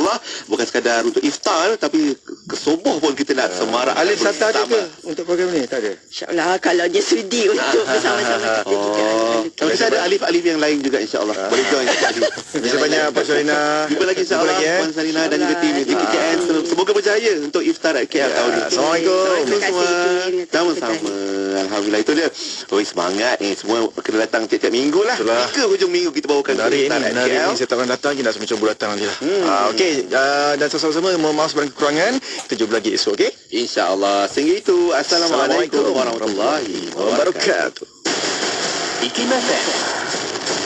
insya-Allah bukan sekadar untuk iftar tapi kesubuh pun kita nak semarak. Alif Sata ada ke untuk program ni? Tak ada. InsyaAllah kalau dia sudi untuk bersama-sama kita juga. Kalau kita ada alif-alif yang lain juga insya-Allah. Boleh join sekali. Terima kasih banyak Puan Salina. Jumpa lagi insya-Allah Puan Salina dan juga tim KKN. Semoga berjaya untuk iftar KL tahun ini. Assalamualaikum. Terima kasih. Sama-sama. Alhamdulillah, itu dia. Semangat ni semua kena datang tiap-tiap minggu lah. Itulah. 3 hujung minggu kita bawakan Hari iftar ini KL. saya tak akan datang, kita nak semua cuba datang nanti lah. Okey, dan sama-sama mohon maaf sebarang kekurangan. Kita jumpa lagi esok, okey? InsyaAllah. Sehingga itu, Assalamualaikum warahmatullahi wabarakatuh. IKIM FM,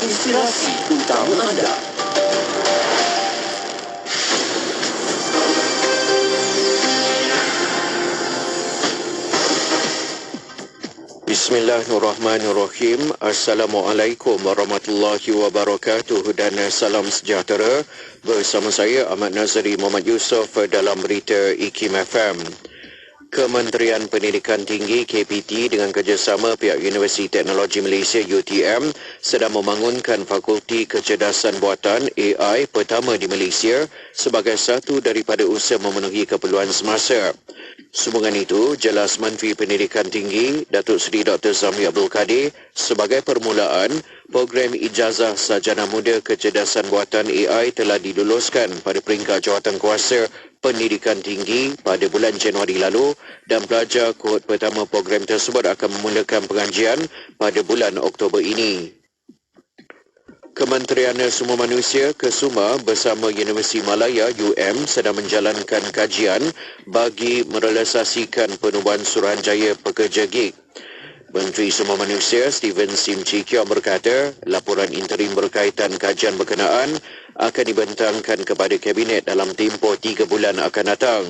inspirasi utama anda. Bismillahirrahmanirrahim. Assalamualaikum warahmatullahi wabarakatuh dan salam sejahtera. Bersama saya Ahmad Nazari Muhammad Yusof dalam berita IKIM FM. Kementerian Pendidikan Tinggi KPT dengan kerjasama pihak Universiti Teknologi Malaysia UTM sedang membangunkan Fakulti Kecerdasan Buatan AI pertama di Malaysia sebagai satu daripada usaha memenuhi keperluan semasa. Sambungan itu, jelas Menteri Pendidikan Tinggi Datuk Seri Dr. Zamri Abdul Kadir sebagai permulaan, program ijazah sarjana muda kecerdasan buatan AI telah diluluskan pada peringkat Jawatankuasa Pendidikan Tinggi pada bulan Januari lalu dan pelajar kohort pertama program tersebut akan memulakan pengajian pada bulan Oktober ini. Kementerian Sumber Manusia KESUMA bersama Universiti Malaya UM sedang menjalankan kajian bagi merealisasikan penubuhan Suruhanjaya Pekerja Gig. Menteri Sumber Manusia Steven Sim Chee Kiong berkata, laporan interim berkaitan kajian berkenaan akan dibentangkan kepada Kabinet dalam tempoh 3 bulan akan datang.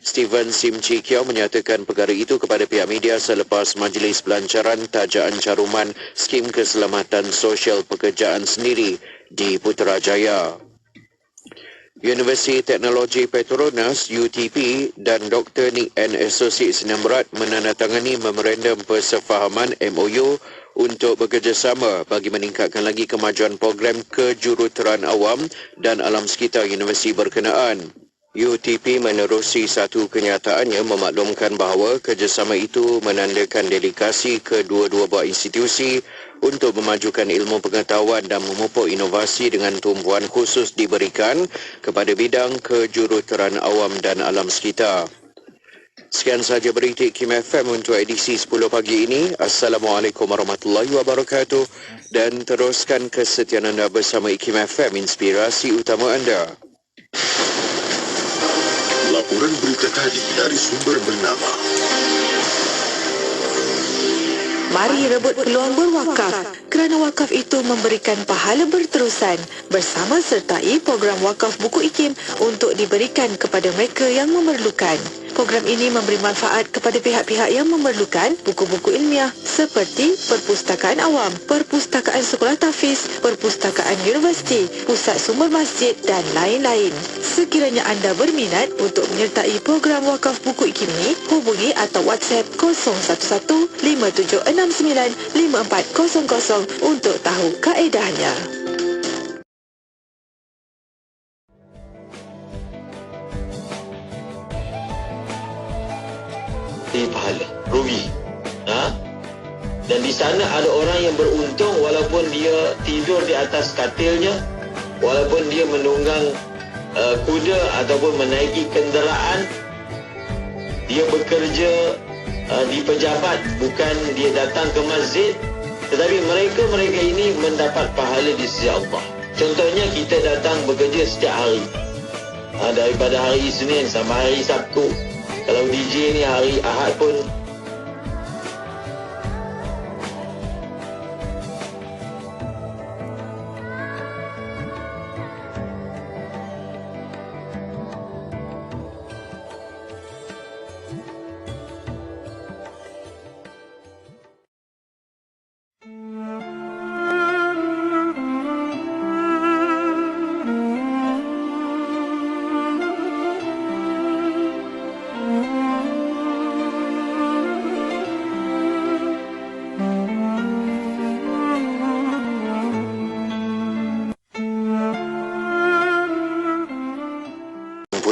Steven Sim Chee Kiong menyatakan perkara itu kepada pihak media selepas majlis pelancaran tajaan caruman Skim Keselamatan Sosial Pekerjaan Sendiri di Putrajaya. Universiti Teknologi Petronas UTP dan Dr. Nick and Associates Sdn Bhd menandatangani memorandum persefahaman MOU untuk bekerjasama bagi meningkatkan lagi kemajuan program kejuruteraan awam dan alam sekitar universiti berkenaan. UTP menerusi satu kenyataannya memaklumkan bahawa kerjasama itu menandakan dedikasi kedua-dua buah institusi untuk memajukan ilmu pengetahuan dan memupuk inovasi dengan tumpuan khusus diberikan kepada bidang kejuruteraan awam dan alam sekitar. Sekian sahaja berita IKIM FM untuk edisi 10 pagi ini. Assalamualaikum warahmatullahi wabarakatuh dan teruskan kesetiaan anda bersama IKIM FM, inspirasi utama anda. Laporan berita tadi dari sumber bernama. Mari rebut peluang berwakaf kerana wakaf itu memberikan pahala berterusan. Bersama sertai program wakaf buku IKIM untuk diberikan kepada mereka yang memerlukan. Program ini memberi manfaat kepada pihak-pihak yang memerlukan buku-buku ilmiah seperti perpustakaan awam, perpustakaan sekolah tahfiz, perpustakaan universiti, pusat sumber masjid dan lain-lain. Sekiranya anda berminat untuk menyertai program wakaf buku IKIM ini, hubungi atau WhatsApp 011-5769-5400 untuk tahu kaedahnya. Pahala, rugi. Dan di sana ada orang yang beruntung walaupun dia tidur di atas katilnya, walaupun dia menunggang kuda ataupun menaiki kenderaan, dia bekerja di pejabat, bukan dia datang ke masjid, tetapi mereka ini mendapat pahala di sisi Allah. Contohnya kita datang bekerja setiap hari, daripada hari Isnin sampai hari Sabtu. Kalau DJ ni hari Ahad pun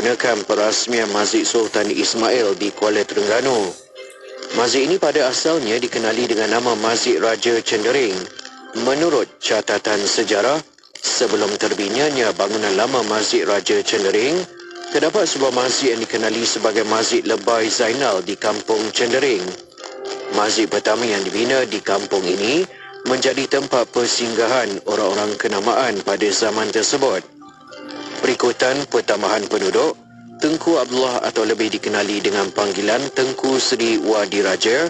mempergunakan perasmian Masjid Sultan Ismail di Kuala Terengganu. Masjid ini pada asalnya dikenali dengan nama Masjid Raja Cendering. Menurut catatan sejarah, sebelum terbinanya bangunan lama Masjid Raja Cendering, terdapat sebuah masjid yang dikenali sebagai Masjid Lebay Zainal di Kampung Cendering. Masjid pertama yang dibina di kampung ini menjadi tempat persinggahan orang-orang kenamaan pada zaman tersebut. Berikutan pertambahan penduduk, Tengku Abdullah atau lebih dikenali dengan panggilan Tengku Seri Wadi Raja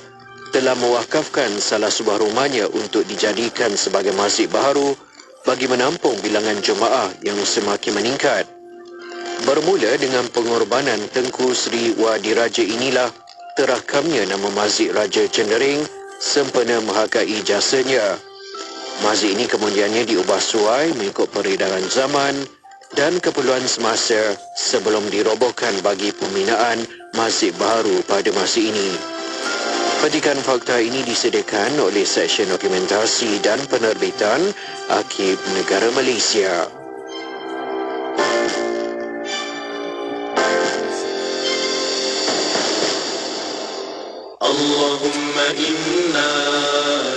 telah mewakafkan salah sebuah rumahnya untuk dijadikan sebagai masjid baharu bagi menampung bilangan jemaah yang semakin meningkat. Bermula dengan pengorbanan Tengku Seri Wadi Raja inilah terakamnya nama Masjid Raja Cendering sempena menghargai jasanya. Masjid ini kemudiannya diubah suai mengikut peredaran zaman dan keperluan semasa sebelum dirobohkan bagi pembinaan masjid baharu pada masa ini. Petikan fakta ini disediakan oleh Seksyen Dokumentasi dan Penerbitan Arkib Negara Malaysia. Allahumma inna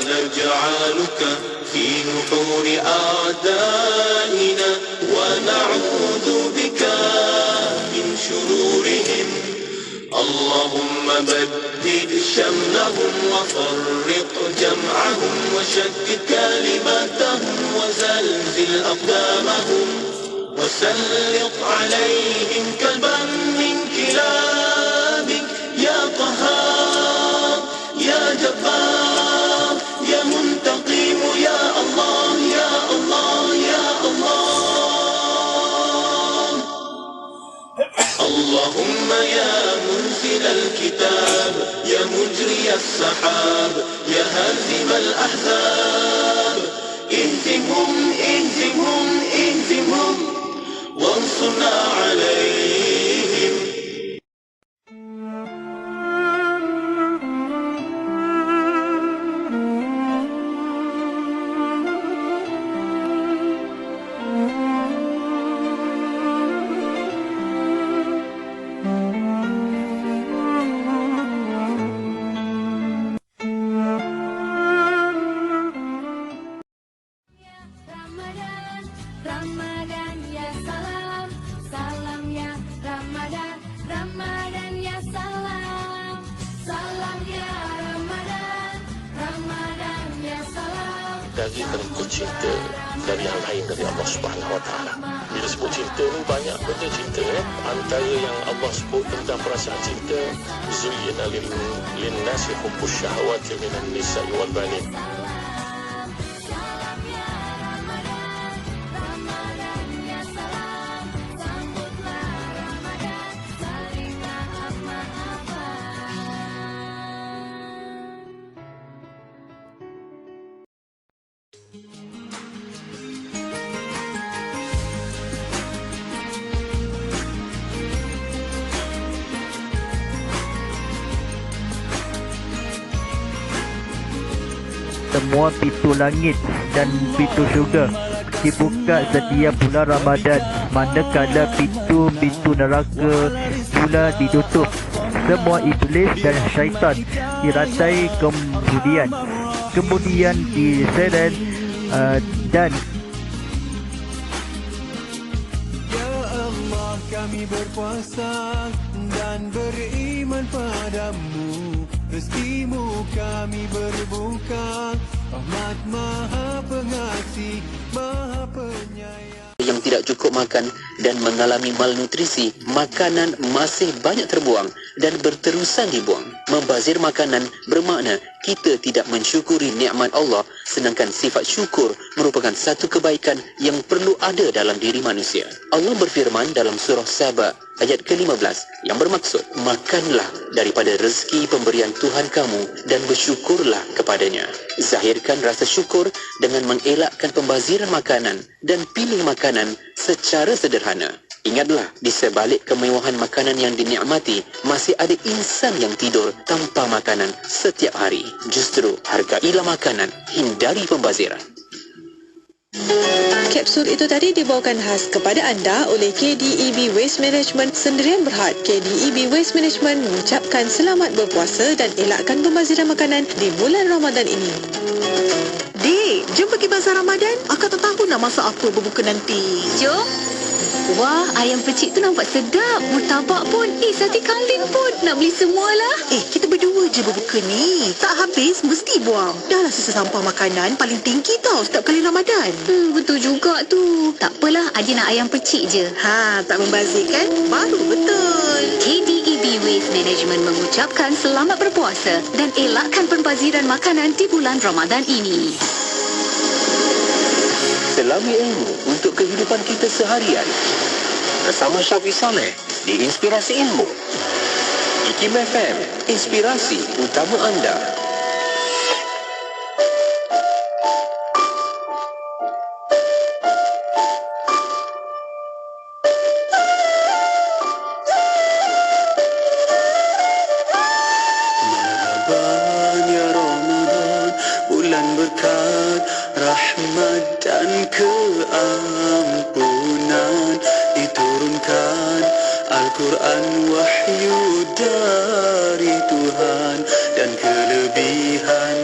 naj'aluka fi nuhuri a'daina wa na'udhu bika min shururihim. Allahumma baddid shamlahum wa farriq jam'ahum wa shaddid kalimatahum wa zalzil aqdamahum wa sallit alayhim kalban min kilabik ya qahhar ya jabbar ya muntaqim ya Allah ya Allah ya Allah. Allahumma ya munzil al-kitab ya mujri as-sahab ya hazim al-ahzab ihzimhum ihzimhum ihzimhum wansurna alayhim. Ramadan ya salam, salam ya Ramadan, Ramadan ya salam, salam ya Ramadan, Ramadan ya salam. Dari bentuk cinta dari yang lain dari Allah Subhanahu Wa Taala. Bila sebut cinta ni banyak benda cinta Antara yang Allah sebut tentang perasaan cinta, zuyyina lin nasi hubbus syahawati minan nisa'i wal banin. Semua pintu langit dan pintu syurga dibuka setiap bulan Ramadan, manakala pintu-pintu neraka pula ditutup. Semua iblis dan syaitan dirantai kemudian diseret dan Ya Allah, kami berpuasa dan beriman padamu. Rezekimu kami berbuka, rahmat Maha Pengasih, Maha Penyayang. Yang tidak cukup makan dan mengalami malnutrisi, makanan masih banyak terbuang dan berterusan dibuang. Membazir makanan bermakna kita tidak mensyukuri nikmat Allah, sedangkan sifat syukur merupakan satu kebaikan yang perlu ada dalam diri manusia. Allah berfirman dalam surah Saba ayat ke-15 yang bermaksud, makanlah daripada rezeki pemberian Tuhan kamu dan bersyukurlah kepadanya. Zahirkan rasa syukur dengan mengelakkan pembaziran makanan dan pilih makanan secara sederhana. Ingatlah, di sebalik kemewahan makanan yang dinikmati, masih ada insan yang tidur tanpa makanan setiap hari. Justru, hargailah makanan, hindari pembaziran. Kapsul itu tadi dibawakan khas kepada anda oleh KDEB Waste Management Sendirian Berhad. KDEB Waste Management mengucapkan selamat berpuasa dan elakkan pembaziran makanan di bulan Ramadan ini. Dek, jom pergi bazar Ramadan. Akak tak tahu nak masak apa berbuka nanti. Jom. Wah, ayam pecik tu nampak sedap. Murtabak pun. Sate kambing pun. Nak beli semualah. Kita berdua je berbuka ni. Tak habis, mesti buang. Dah lah sisa sampah makanan paling tinggi tau setiap kali Ramadan. Betul juga tu. Tak apalah, Aji nak ayam pecik je. Tak membazir kan? Baru betul. KDEB Waste Management mengucapkan selamat berpuasa dan elakkan pembaziran makanan di bulan Ramadan ini. Selami ilmu untuk kehidupan kita seharian. Bersama Syafiq Saleh di Inspirasi Ilmu. IKIM FM, inspirasi utama anda. Marhaban ya Ramadan, bulan berkat, rahmat dan keampunan. Diturunkan Al-Quran wahyu dari Tuhan, dan kelebihan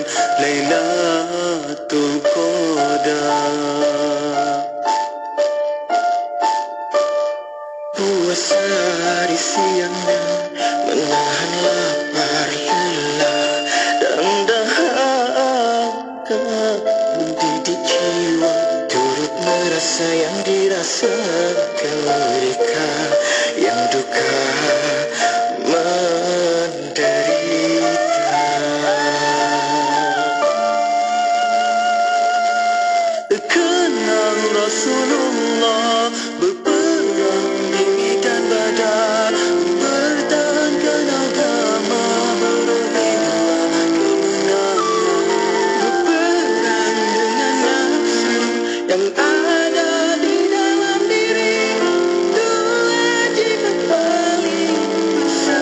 Lailatul Qadar. Puasa di siangnya menahan lapar lelah dan dahaga, mendidik jiwa turut merasa yang dirasakan mereka yang duka menderita. Kenang Rasulullah berperang di medan badar, bertahankan agama, beroleh kemenangan, berperang dengan nafsu yang ada di dalam diri. Dua jihad paling besar.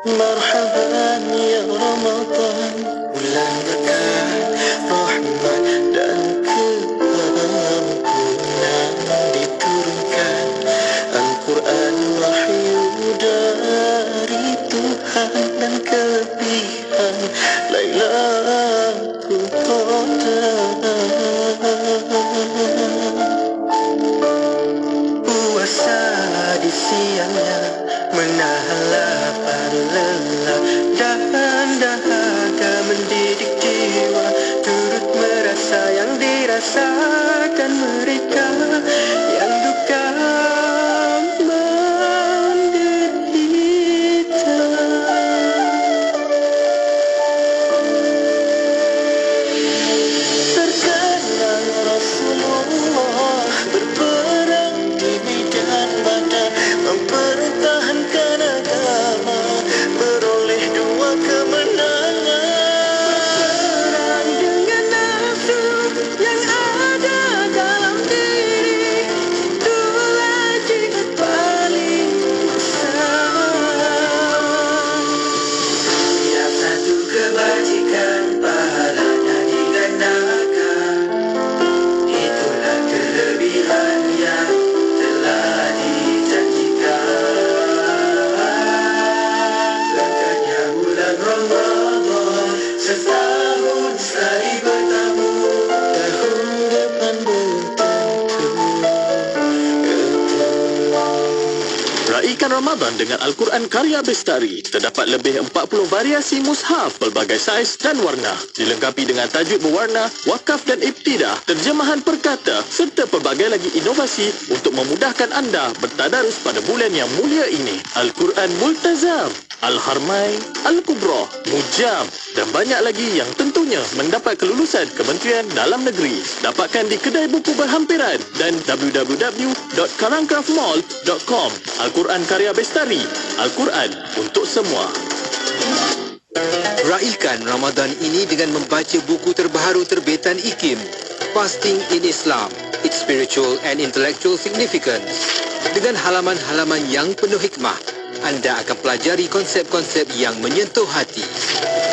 Marhaban ya Ramadan, bulan berkah, rahmat dan keampunan. Diturunkan Al-Quran wahyu dari Tuhan, dan kelebihan Lailatul Qadar. Puasa di siangnya menahan lapar lelah dan dahaga, mendidik jiwa turut merasa yang dirasakan mereka yang duka menderita. Terkenang Rasulullah berperang di medan badar, mempertahankan agama, beroleh dua kemenangan. Berperang dengan nafsu yang ada bulan Ramadan dengan Al-Quran karya Bestari. Terdapat lebih 40 variasi mushaf pelbagai saiz dan warna. Dilengkapi dengan tajuk berwarna, wakaf dan ibtidah, terjemahan perkata serta pelbagai lagi inovasi untuk memudahkan anda bertadarus pada bulan yang mulia ini. Al-Quran Multazam, Al-Harmain, Al-Kubra, Mujam dan banyak lagi yang tentunya mendapat kelulusan Kementerian Dalam Negeri. Dapatkan di kedai buku berhampiran dan www.karangcraftmall.com. Al-Quran karya Bestari, Al-Quran untuk semua. Raikan Ramadan ini dengan membaca buku terbaru terbitan IKIM, Fasting in Islam, Its Spiritual and Intellectual Significance. Dengan halaman-halaman yang penuh hikmah, anda akan pelajari konsep-konsep yang menyentuh hati.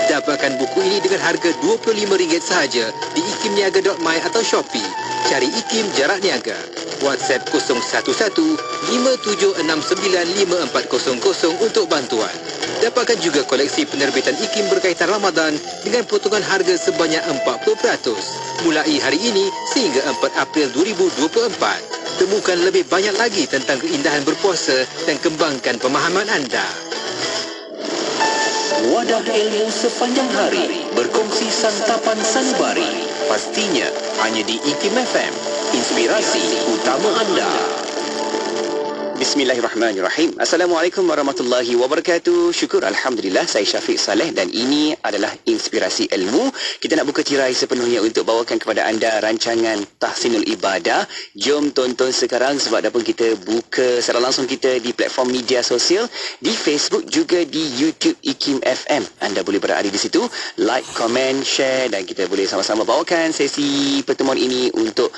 Dapatkan buku ini dengan harga RM25 sahaja di ikimniaga.my atau Shopee. Cari IKIM Jarak Niaga. WhatsApp 011-5769-5400 untuk bantuan. Dapatkan juga koleksi penerbitan IKIM berkaitan Ramadan dengan potongan harga sebanyak 40%. Mulai hari ini sehingga 4 April 2024. Temukan lebih banyak lagi tentang keindahan berpuasa dan kembangkan pemahaman anda. Wadah ilmu sepanjang hari, berkongsi santapan sanubari. Pastinya hanya di IKIM FM, inspirasi utama anda. Bismillahirrahmanirrahim. Assalamualaikum warahmatullahi wabarakatuh. Syukur Alhamdulillah, saya Syafiq Saleh dan ini adalah Inspirasi Ilmu. Kita nak buka tirai sepenuhnya untuk bawakan kepada anda rancangan Tahsinul Ibadah. Jom tonton sekarang sebab dah pun kita buka secara langsung kita di platform media sosial, di Facebook juga di YouTube IKIM FM. Anda boleh berada di situ, like, komen, share dan kita boleh sama-sama bawakan sesi pertemuan ini untuk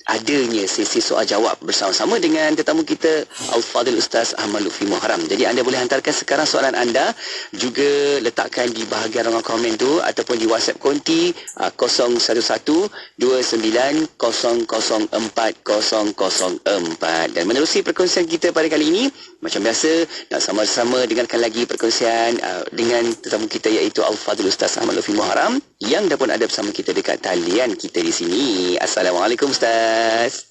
adanya sesi soal jawab bersama-sama dengan tetamu kita Al-Fadhil Ustaz Ahmad Lutfi Muharram. Jadi anda boleh hantarkan sekarang soalan anda, juga letakkan di bahagian ruangan komen tu ataupun di WhatsApp konti 011-290-004-004. Dan menerusi perkongsian kita pada kali ini, macam biasa nak sama-sama dengarkan lagi perkongsian dengan tetamu kita iaitu Al-Fadhil Ustaz Ahmad Lutfi Muharram yang dah pun ada bersama kita dekat talian kita di sini. Assalamualaikum Ustaz.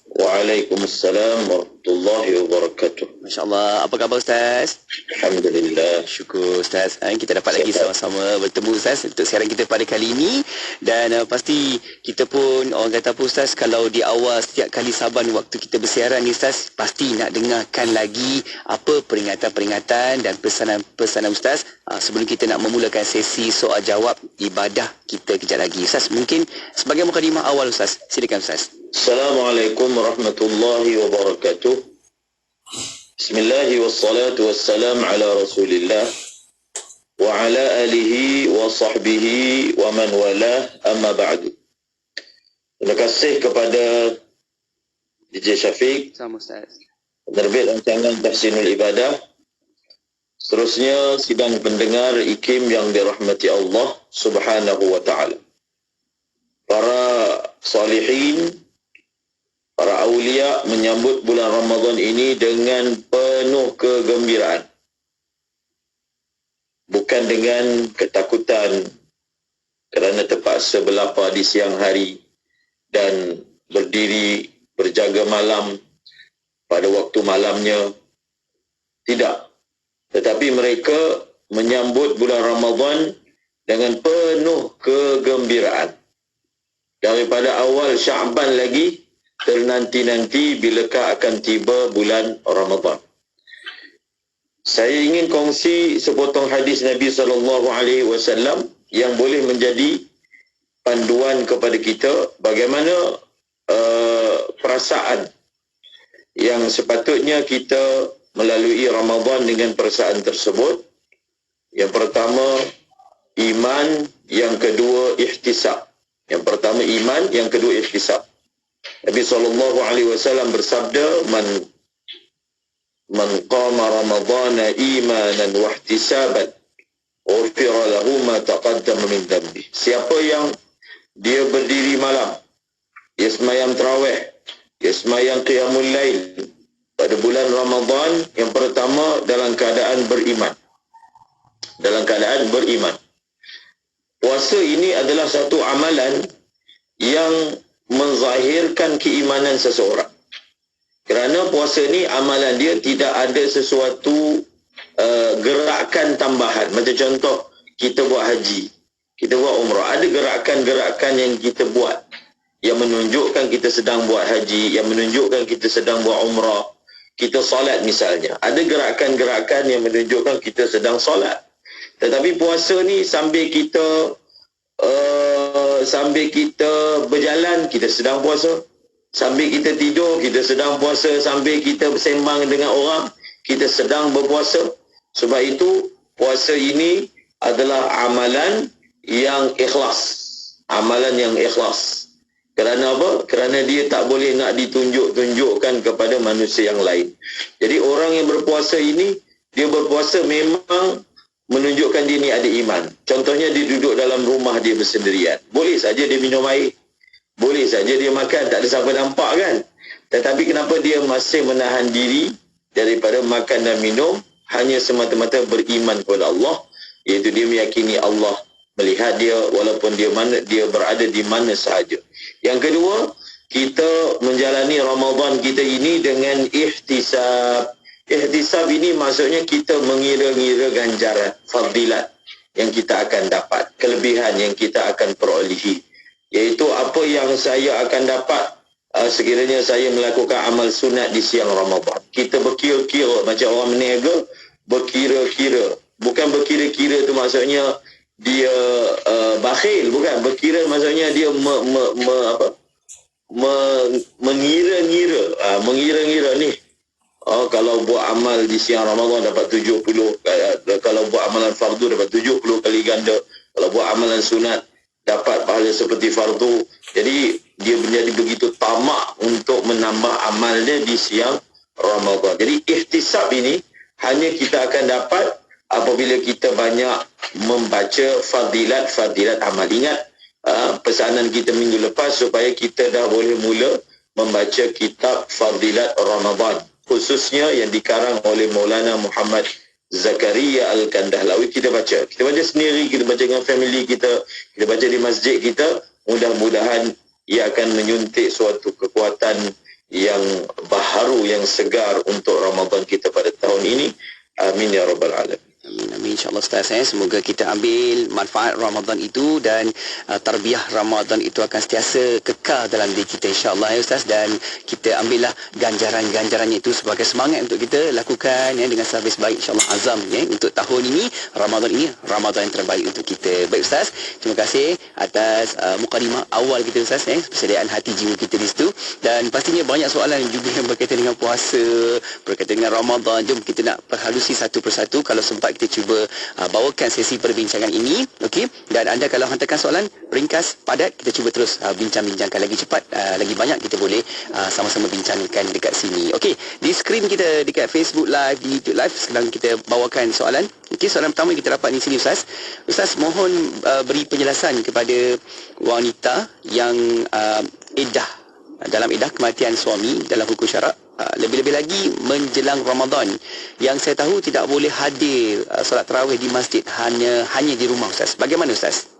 Waalaikumsalam warahmatullahi wabarakatuh. Masya-Allah, apa khabar Ustaz? Alhamdulillah. Syukur Ustaz. Kita dapat lagi sama-sama bertemu Ustaz untuk siaran kita pada kali ini. Dan pasti kita pun orang kata apa Ustaz, kalau di awal setiap kali Saban waktu kita bersiaran ni Ustaz, pasti nak dengarkan lagi apa peringatan-peringatan dan pesanan-pesanan Ustaz sebelum kita nak memulakan sesi soal jawab ibadah kita kejap lagi. Ustaz, mungkin sebagai mukadimah awal Ustaz, silakan Ustaz. Assalamualaikum warahmatullahi wabarakatuh. Bismillah wassalatu wassalam ala Rasulillah wa ala alihi wa sahbihi wa man walah, amma ba'du. Terima kasih kepada DJ Syafiq, sama Ustaz, penerbit rancangan Tahsinul Ibadah. Seterusnya sidang pendengar IKIM yang dirahmati Allah Subhanahu wa taala. Para salihin, para awliya menyambut bulan Ramadan ini dengan penuh kegembiraan. Bukan dengan ketakutan kerana terpaksa berlapar di siang hari dan berdiri berjaga malam pada waktu malamnya. Tidak. Tetapi mereka menyambut bulan Ramadan dengan penuh kegembiraan. Daripada awal Sya'ban lagi, ternanti-nanti bilakah akan tiba bulan Ramadan. Saya ingin kongsi sepotong hadis Nabi SAW yang boleh menjadi panduan kepada kita bagaimana perasaan yang sepatutnya kita melalui Ramadan dengan perasaan tersebut. Yang pertama, iman. Yang kedua, ihtisab. Yang pertama, iman. Yang kedua, ihtisab. Nabi SAW bersabda, Man qama Ramadana imanan wa ihtisaban ghufira lahu ma taqaddama min dhanbi. Siapa yang dia berdiri malam, dia semayang tarawih, dia semayang qiyamul lail pada bulan Ramadan, yang pertama dalam keadaan beriman. Dalam keadaan beriman. Puasa ini adalah satu amalan yang menzahirkan keimanan seseorang. Kerana puasa ni amalan dia tidak ada sesuatu gerakan tambahan. Macam contoh, kita buat haji, kita buat umrah. Ada gerakan-gerakan yang kita buat yang menunjukkan kita sedang buat haji, yang menunjukkan kita sedang buat umrah. Kita solat misalnya, ada gerakan-gerakan yang menunjukkan kita sedang solat. Tetapi puasa ni sambil kita berjalan, kita sedang puasa. Sambil kita tidur, kita sedang puasa. Sambil kita bersembang dengan orang, kita sedang berpuasa. Sebab itu puasa ini adalah amalan yang ikhlas. Amalan yang ikhlas. Kerana apa? Kerana dia tak boleh nak ditunjukkan kepada manusia yang lain. Jadi orang yang berpuasa ini, dia berpuasa memang menunjukkan dia ni ada iman. Contohnya dia duduk dalam rumah dia bersendirian. Boleh saja dia minum air. Boleh saja dia makan, tak ada siapa nampak kan. Tetapi kenapa dia masih menahan diri daripada makan dan minum? Hanya semata-mata beriman kepada Allah. Iaitu dia meyakini Allah melihat dia walaupun dia berada di mana sahaja. Yang kedua, kita menjalani Ramadan kita ini dengan ihtisab. Ihtisab ini maksudnya kita mengira-ngira ganjaran, fadilat yang kita akan dapat, kelebihan yang kita akan perolehi. Iaitu apa yang saya akan dapat sekiranya saya melakukan amal sunat di siang Ramadan. Kita berkira-kira macam orang meniaga, berkira-kira. Bukan berkira-kira tu maksudnya dia bakhil, bukan. Berkira maksudnya dia mengira-ngira. Mengira-ngira ni, kalau buat amal di siang Ramadan dapat 70, kalau buat amalan fardu dapat 70 kali ganda, kalau buat amalan sunat dapat pahala seperti fardu. Jadi dia menjadi begitu tamak untuk menambah amalnya di siang Ramadan. Jadi ihtisab ini hanya kita akan dapat apabila kita banyak membaca fadilat-fadilat amal. Ingat pesanan kita minggu lepas supaya kita dah boleh mula membaca kitab Fadilat Ramadan, khususnya yang dikarang oleh Maulana Muhammad Zakaria Al-Kandahlawi. Kita baca sendiri, kita baca dengan family kita baca di masjid kita. Mudah-mudahan ia akan menyuntik suatu kekuatan yang baharu, yang segar untuk Ramadan kita pada tahun ini. Amin ya rabbal alamin. Amin, insyaAllah Ustaz. Semoga kita ambil manfaat Ramadan itu dan tarbiyah Ramadan itu akan sentiasa kekal dalam diri kita, insyaAllah ya Ustaz. Dan kita ambillah ganjaran-ganjarannya itu sebagai semangat untuk kita lakukan dengan servis baik, insyaAllah azam untuk tahun ini, Ramadan yang terbaik untuk kita. Baik Ustaz, terima kasih atas mukadimah awal kita Ustaz, persediaan hati jiwa kita di situ. Dan pastinya banyak soalan juga yang berkaitan dengan puasa, berkaitan dengan Ramadan. Jom kita nak perhalusi satu persatu. Kalau sempat kita cuba bawakan sesi perbincangan ini, okey. Dan anda kalau hantarkan soalan ringkas, padat, kita cuba terus bincang-bincangkan lagi cepat, lagi banyak kita boleh sama-sama bincangkan dekat sini. Okey, di skrin kita dekat Facebook Live, di YouTube Live sekarang kita bawakan soalan. Okey, soalan pertama yang kita dapat di sini Ustaz. Ustaz mohon beri penjelasan kepada wanita yang iddah, dalam iddah kematian suami dalam hukum syarak, lebih-lebih lagi menjelang Ramadan, yang saya tahu tidak boleh hadir solat tarawih di masjid, hanya di rumah Ustaz. Bagaimana Ustaz?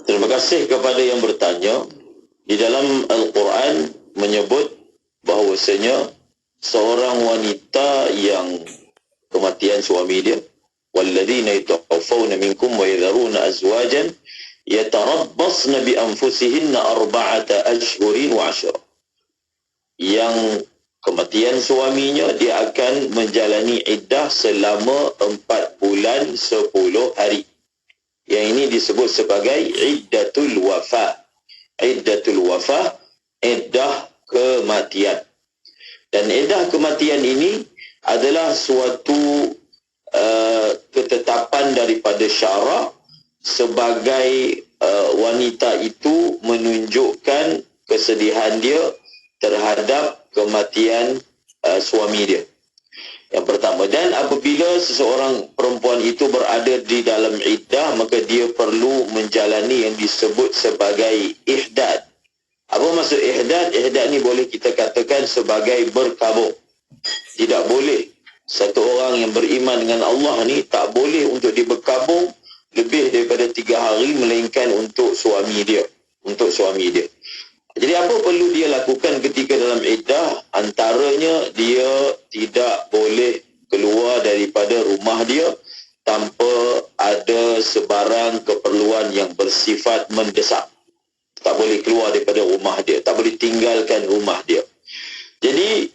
Terima kasih kepada yang bertanya. Di dalam Al-Quran menyebut bahawasanya seorang wanita yang kematian suami dia, walladzina yatawaffawna minkum wa yadharuna azwajan yatarabbasna bi anfusihinna arba'ata ashhurin wa 'ashra. Yang kematian suaminya, dia akan menjalani iddah selama 4 bulan 10 hari. Yang ini disebut sebagai iddatul wafah. Iddatul wafah, iddah kematian. Dan iddah kematian ini adalah suatu ketetapan daripada syarak sebagai wanita itu menunjukkan kesedihan dia terhadap kematian suami dia. Yang pertama. Dan apabila seseorang perempuan itu berada di dalam iddah, maka dia perlu menjalani yang disebut sebagai ihdad. Apa maksud ihdad? Ihdad ni boleh kita katakan sebagai berkabung. Tidak boleh satu orang yang beriman dengan Allah ni, tak boleh untuk dia berkabung lebih daripada 3 hari, melainkan untuk suami dia. Jadi apa perlu dia lakukan ketika dalam iddah? Antaranya dia tidak boleh keluar daripada rumah dia tanpa ada sebarang keperluan yang bersifat mendesak. Tak boleh keluar daripada rumah dia, tak boleh tinggalkan rumah dia. Jadi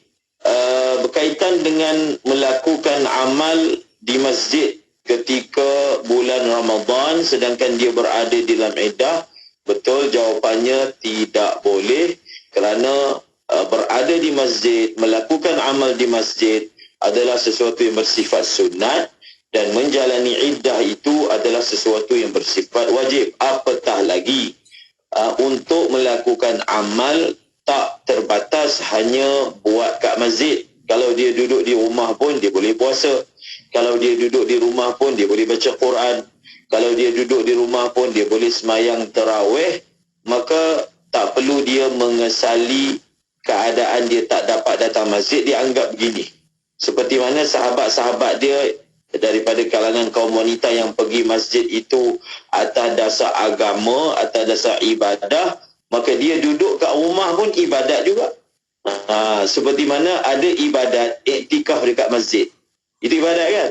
berkaitan dengan melakukan amal di masjid ketika bulan Ramadan sedangkan dia berada di dalam iddah, betul jawapannya tidak boleh, kerana berada di masjid, melakukan amal di masjid adalah sesuatu yang bersifat sunat dan menjalani iddah itu adalah sesuatu yang bersifat wajib. Apatah lagi untuk melakukan amal tak terbatas hanya buat kat masjid. Kalau dia duduk di rumah pun dia boleh puasa. Kalau dia duduk di rumah pun dia boleh baca Quran. Kalau dia duduk di rumah pun dia boleh semayang tarawih. Maka tak perlu dia mengesali keadaan dia tak dapat datang masjid. Dia anggap begini, seperti mana sahabat-sahabat dia daripada kalangan kaum wanita yang pergi masjid itu atas dasar agama, atas dasar ibadah, maka dia duduk kat rumah pun ibadat juga. Seperti mana ada ibadat iktikaf dekat masjid, itu ibadat kan.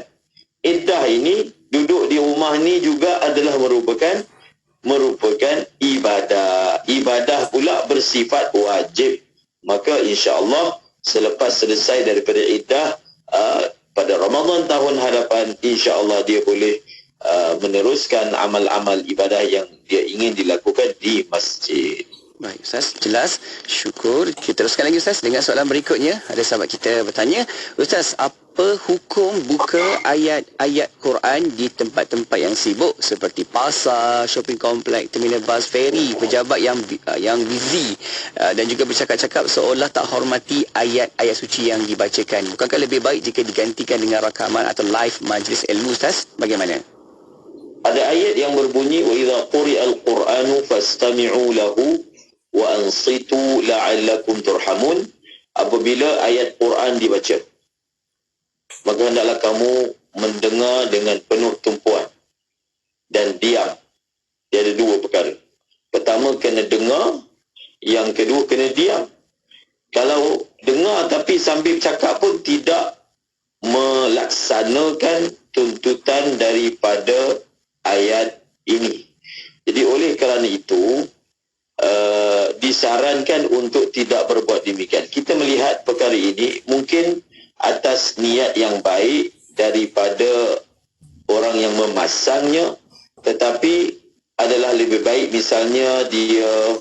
Iddah ini, duduk di rumah ni juga adalah merupakan ibadah. Ibadah pula bersifat wajib. Maka insya-Allah selepas selesai daripada iddah pada Ramadan tahun hadapan, insya-Allah dia boleh meneruskan amal-amal ibadah yang dia ingin dilakukan di masjid. Baik Ustaz, jelas. Syukur. Kita teruskan lagi Ustaz dengan soalan berikutnya. Ada sahabat kita bertanya, Ustaz, apa hukum buka ayat-ayat Quran di tempat-tempat yang sibuk seperti pasar, shopping kompleks, terminal bas, feri, pejabat yang busy dan juga bercakap-cakap seolah tak hormati ayat-ayat suci yang dibacakan? Bukankah lebih baik jika digantikan dengan rakaman atau live majlis ilmu Ustaz? Bagaimana? Ada ayat yang berbunyi wa idza quri'al Qur'anu fastami'u lahu wa ansitu la'allakum turhamun. Apabila ayat Quran dibaca, maka hendaklah kamu mendengar dengan penuh tumpuan dan diam. Dia ada dua perkara. Pertama kena dengar, yang kedua kena diam. Kalau dengar tapi sambil cakap pun tidak melaksanakan tuntutan daripada ayat ini. Jadi oleh kerana itu disarankan untuk tidak berbuat demikian. Kita melihat perkara ini mungkin atas niat yang baik daripada orang yang memasangnya, tetapi adalah lebih baik misalnya dia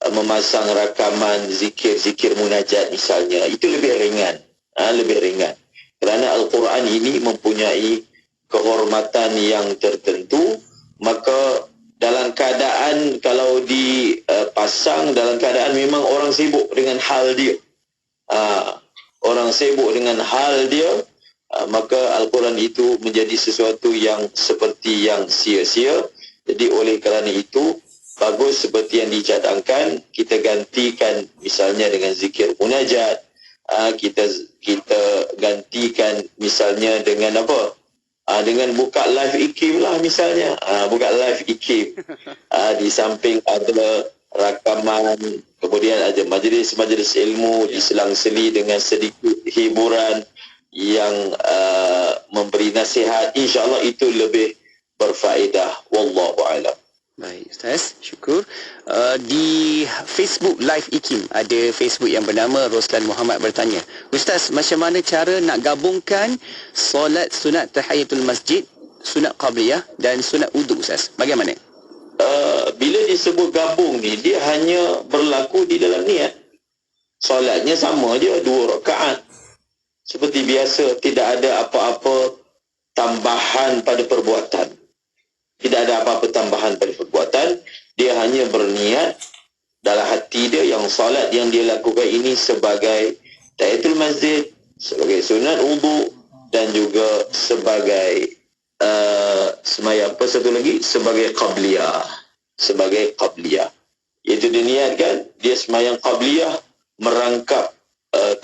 memasang rakaman zikir-zikir munajat misalnya, itu lebih ringan. Lebih ringan. Kerana Al-Quran ini mempunyai kehormatan yang tertentu, maka dalam keadaan kalau dipasang dalam keadaan memang orang sibuk dengan hal dia, maka Al-Quran itu menjadi sesuatu yang seperti yang sia-sia. Jadi oleh kerana itu bagus seperti yang dicadangkan, kita gantikan misalnya dengan zikir munajat, kita gantikan misalnya dengan apa? Dengan buka live IKIM lah misalnya. Buka live IKIM. Di samping ada rakaman, kemudian ada majlis-majlis ilmu, diselang-seli dengan sedikit hiburan yang memberi nasihat. InsyaAllah itu lebih berfaedah. Wallahu a'lam. Baik Ustaz, syukur. Di Facebook Live IKIM ada Facebook yang bernama Roslan Muhammad bertanya, Ustaz, macam mana cara nak gabungkan solat sunat tahiyatul masjid, sunat qabliyah dan sunat wudu Ustaz? Bagaimana? Bila disebut gabung ni, dia hanya berlaku di dalam niat. Solatnya sama je, 2 rakaat. Seperti biasa, tidak ada apa-apa tambahan pada perbuatan. Tidak ada apa-apa tambahan pada perbuatan. Dia hanya berniat dalam hati dia yang solat yang dia lakukan ini sebagai tahiyatul masjid, sebagai sunat wudu dan juga sebagai semayang apa satu lagi, sebagai qabliyah. Iaitu dia niatkan dia semayang qabliyah, merangkap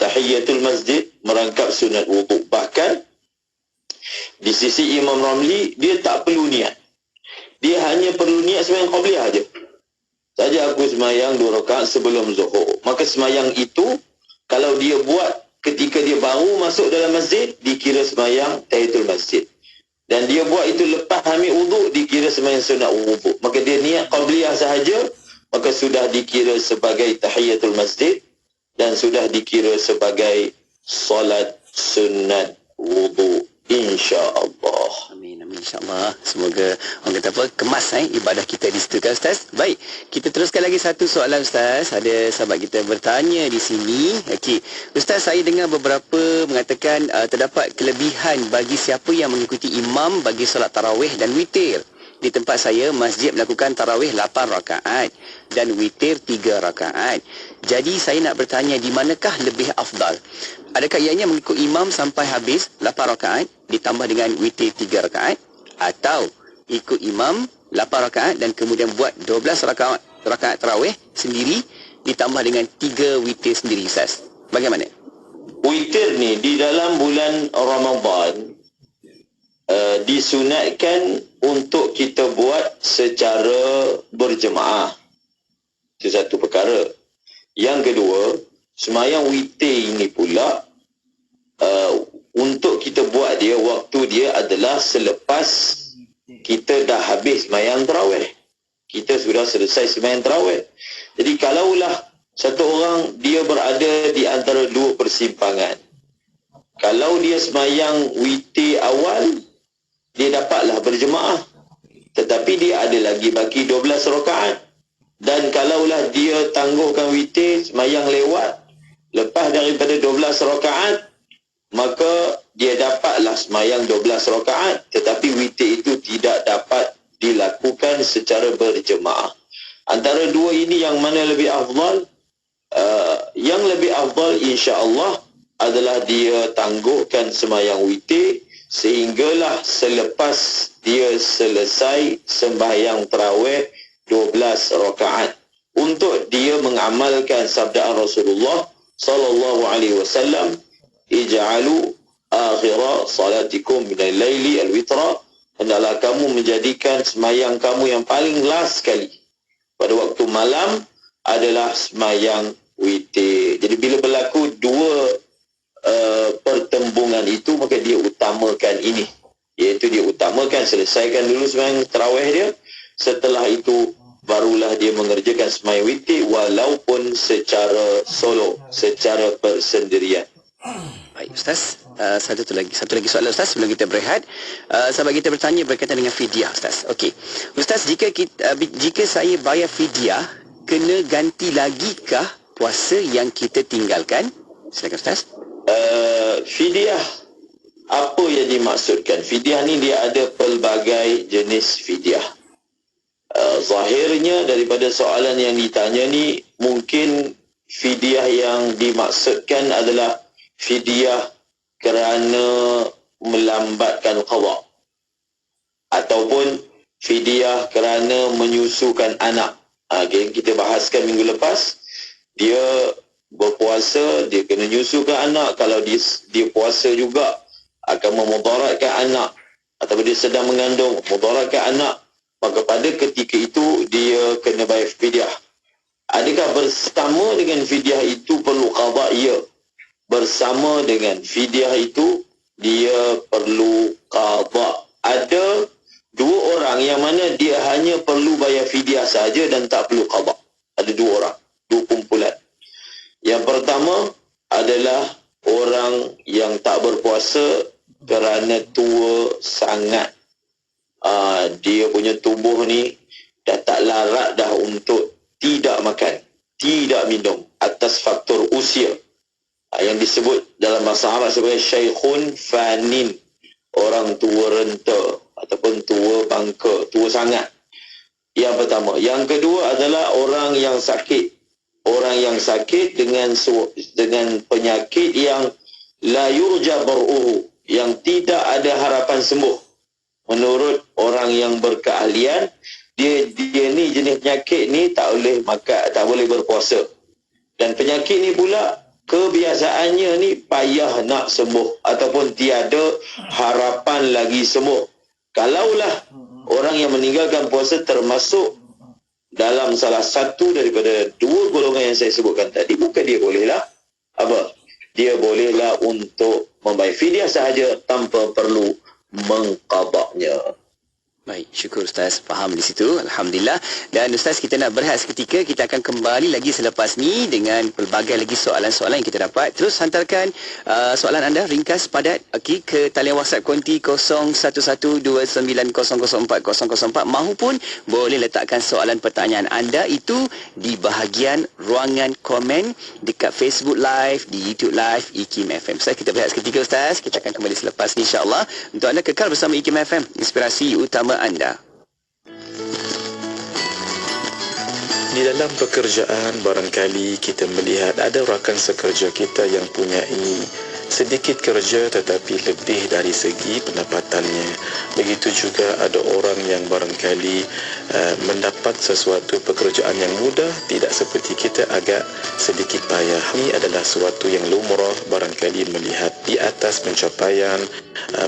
tahiyatul masjid, merangkap sunat wudu. Bahkan di sisi Imam Ramli dia tak perlu niat. Dia hanya perlu niat semayang qabliyah aja. saja aku semayang 2 rakaat sebelum zuhur. Maka semayang itu kalau dia buat ketika dia baru masuk dalam masjid, dikira semayang tahiyatul masjid. Dan dia buat itu lepas ambil wuduk, dikira semayang sunat wuduk. Maka dia niat qabliyah sahaja, maka sudah dikira sebagai tahiyatul masjid dan sudah dikira sebagai solat sunat wuduk, insya-Allah. Amin, insya-Allah. Semoga orang kata apa, kemas ibadah kita di situ kan Ustaz. Baik, kita teruskan lagi satu soalan Ustaz. Ada sahabat kita bertanya di sini. Okey, Ustaz, saya dengar beberapa mengatakan terdapat kelebihan bagi siapa yang mengikuti imam bagi solat tarawih dan witir. Di tempat saya, masjid melakukan tarawih 8 rakaat dan witir 3 rakaat. Jadi saya nak bertanya, di manakah lebih afdal? Adakah ianya mengikut imam sampai habis 8 rakaat ditambah dengan witir 3 rakaat, atau ikut imam 8 rakaat dan kemudian buat 12 rakaat tarawih sendiri ditambah dengan 3 witir sendiri, Ustaz? Bagaimana? Witir ni di dalam bulan Ramadan disunatkan untuk kita buat secara berjemaah. Itu satu perkara. Yang kedua, semayang witir ini pula untuk kita buat dia, waktu dia adalah selepas kita dah habis semayang tarawih. Kita sudah selesai semayang tarawih. Jadi kalaulah satu orang dia berada di antara dua persimpangan, kalau dia semayang witir awal, dia dapatlah berjemaah, tetapi dia ada lagi baki 12 rakaat. Dan kalaulah dia tangguhkan witir, semayang lewat, lepas daripada 12 rakaat, maka dia dapatlah semayang 12 rakaat, tetapi witir itu tidak dapat dilakukan secara berjemaah. Antara dua ini yang mana lebih afdal? Yang lebih afdal insya-Allah adalah dia tangguhkan semayang witir sehinggalah selepas dia selesai sembahyang tarawih 12 rakaat, untuk dia mengamalkan sabdaan Rasulullah sallallahu alaihi wasallam, ij'alu akhira salatikum minal laili al-witra, hendaklah kamu menjadikan sembahyang kamu yang paling last sekali pada waktu malam adalah sembahyang witir. Jadi bila berlaku dua pertembungan itu, maka dia utamakan ini, iaitu dia utamakan selesaikan dulu sembahyang tarawih dia, setelah itu barulah dia mengerjakan sembahyang witir walaupun secara solo, secara persendirian. Baik Ustaz, satu lagi soalan Ustaz sebelum kita berehat. Sahabat kita bertanya berkaitan dengan fidyah Ustaz. Okey, Ustaz, jika saya bayar fidyah, kena ganti lagikah puasa yang kita tinggalkan? Silakan Ustaz. Fidyah, apa yang dimaksudkan? Fidyah ni dia ada pelbagai jenis fidyah. Zahirnya daripada soalan yang ditanya ni, mungkin fidyah yang dimaksudkan adalah fidyah kerana melambatkan qada, ataupun fidyah kerana menyusukan anak. Kita bahaskan minggu lepas, dia berpuasa, dia kena nyusukan anak. Kalau dia puasa juga akan memudaratkan anak, ataupun dia sedang mengandung, mudaratkan anak, maka pada ketika itu dia kena bayar fidyah. Adakah bersama dengan fidyah itu perlu qada? Ya. Bersama dengan fidyah itu dia perlu qada. Ada dua orang yang mana dia hanya perlu bayar fidyah saja dan tak perlu qada. Ada dua orang, dua kumpulan. Yang pertama adalah orang yang tak berpuasa kerana tua sangat. Dia punya tubuh ni dah tak larat dah untuk tidak makan, tidak minum atas faktor usia, yang disebut dalam bahasa Arab sebagai syaikhun fanin, orang tua renta ataupun tua bangka, tua sangat. Yang pertama. Yang kedua adalah orang yang sakit. Orang yang sakit dengan penyakit yang la yurja bar'uhu, yang tidak ada harapan sembuh. Menurut orang yang berkeahlian, dia ni jenis penyakit ni tak boleh makan, tak boleh berpuasa. Dan penyakit ni pula kebiasaannya ni payah nak sembuh ataupun tiada harapan lagi sembuh. Kalaulah orang yang meninggalkan puasa termasuk dalam salah satu daripada dua golongan yang saya sebutkan tadi, maka dia bolehlah apa? Dia bolehlah untuk membayar fidyah sahaja tanpa perlu mengqadanya. Baik, syukur Ustaz faham di situ. Alhamdulillah. Dan Ustaz, kita nak berehat seketika. Kita akan kembali lagi selepas ni dengan pelbagai lagi soalan-soalan yang kita dapat. Terus hantarkan soalan anda ringkas padat ke talian WhatsApp konti 0112900404 mahupun boleh letakkan soalan pertanyaan anda itu di bahagian ruangan komen dekat Facebook Live, di YouTube Live IKIM FM. Ustaz, kita berehat seketika Ustaz. Kita akan kembali selepas ni insya-Allah. Untuk anda kekal bersama IKIM FM, inspirasi utama anda. Di dalam pekerjaan barangkali kita melihat ada rakan sekerja kita yang punyai sedikit kerja tetapi lebih dari segi pendapatannya. Begitu juga ada orang yang barangkali mendapat sesuatu pekerjaan yang mudah, tidak seperti kita, agak sedikit payah. Ini adalah sesuatu yang lumrah barangkali melihat di atas pencapaian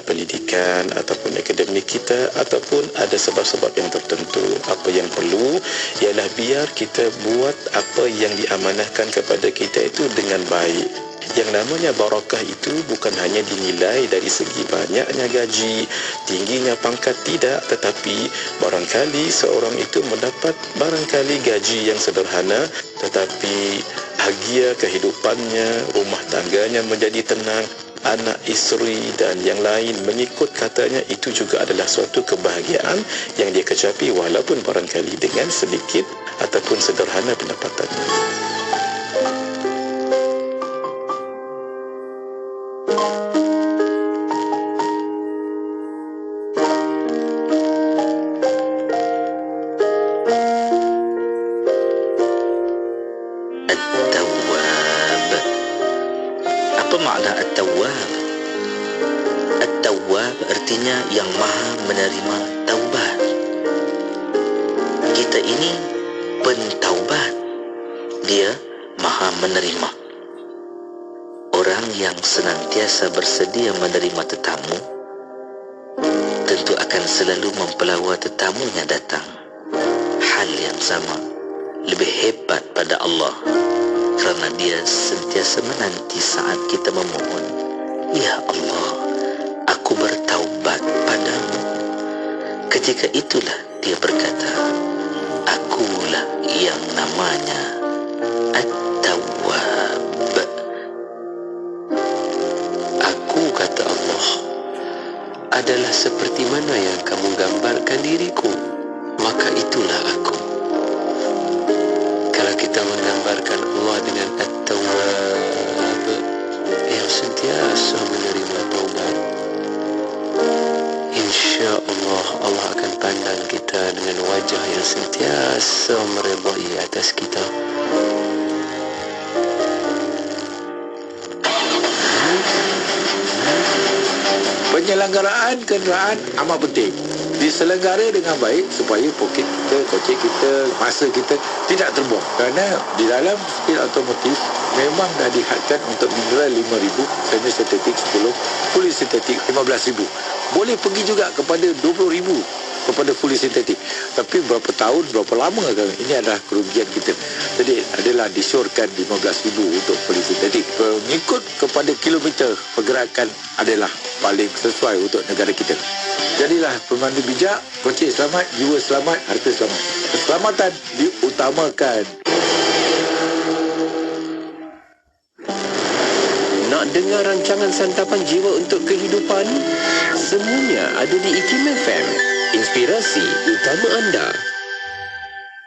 pendidikan ataupun akademik kita, ataupun ada sebab-sebab yang tertentu. Apa yang perlu ialah biar kita buat apa yang diamanahkan kepada kita itu dengan baik. Yang namanya barakah itu bukan hanya dinilai dari segi banyaknya gaji, tingginya pangkat, tidak, tetapi barangkali seorang itu mendapat barangkali gaji yang sederhana tetapi bahagia kehidupannya, rumah tangganya menjadi tenang, anak isteri dan yang lain mengikut katanya, itu juga adalah suatu kebahagiaan yang dia kecapi walaupun barangkali dengan sedikit ataupun sederhana pendapatannya. Yang maha menerima taubat. Kita ini pentaubat. Dia maha menerima. Orang yang senantiasa bersedia menerima tetamu tentu akan selalu mempelawar tetamunya datang. Hal yang sama, lebih hebat pada Allah, kerana dia sentiasa menanti saat kita memohon, Ya Allah, aku bertaubat padamu. Ketika itulah dia berkata, akulah yang namanya At-Tawwab. Aku, kata Allah, adalah seperti mana yang kamu gambarkan diriku, maka itulah aku. Kalau kita menggambarkan Allah dengan At-Tawwab, yang sentiasa menerima taubat, insya-Allah Allah akan pandang kita dengan wajah yang sentiasa meredai atas kita. Penyelenggaraan kenderaan amat penting. Diselenggara dengan baik supaya poket kita, kocek kita, masa kita tidak terbuang. Kerana di dalam speed otomotif memang dah dihadkan untuk mineral 5,000, semi sintetik 10, fully sintetik 15,000. Boleh pergi juga kepada 20,000 kepada fully sintetik. Tapi berapa tahun, berapa lama kan? Ini adalah kerugian kita. Jadi adalah disyorkan 15,000 untuk fully sintetik. Mengikut kepada kilometer pergerakan adalah paling sesuai untuk negara kita. Jadilah pemandu bijak, kocek selamat, jiwa selamat, harta selamat. Keselamatan diutamakan. Nak dengar rancangan santapan jiwa untuk kehidupan? Semuanya ada di IKIM FM. Inspirasi utama anda.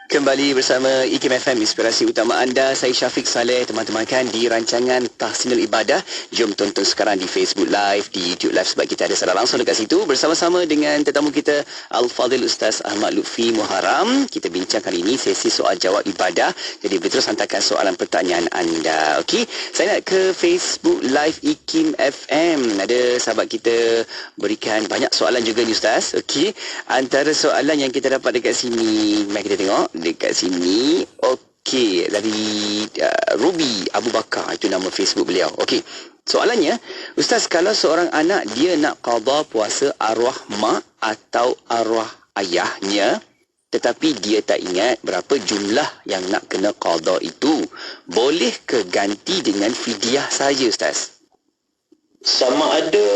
Kembali bersama IKIM FM, inspirasi utama anda. Saya Syafiq Saleh, teman-teman kan di rancangan Tahsinul Ibadah. Jom tonton sekarang di Facebook Live, di YouTube Live, sebab kita ada secara langsung dekat situ bersama-sama dengan tetamu kita Al-Fadhil Ustaz Ahmad Lutfi Muharram. Kita bincang kali ini sesi soal jawab ibadah. Jadi boleh terus hantarkan soalan pertanyaan anda. Okey, saya nak ke Facebook Live IKIM FM. Ada sahabat kita berikan banyak soalan juga ni Ustaz. Okey, antara soalan yang kita dapat dekat sini, mari kita tengok dekat sini. Okey, dari Ruby Abu Bakar, itu nama Facebook beliau. Okey, soalannya, Ustaz, kalau seorang anak dia nak qada puasa arwah mak atau arwah ayahnya, tetapi dia tak ingat berapa jumlah yang nak kena qada itu. Boleh ke ganti dengan fidyah saja, Ustaz? Sama ada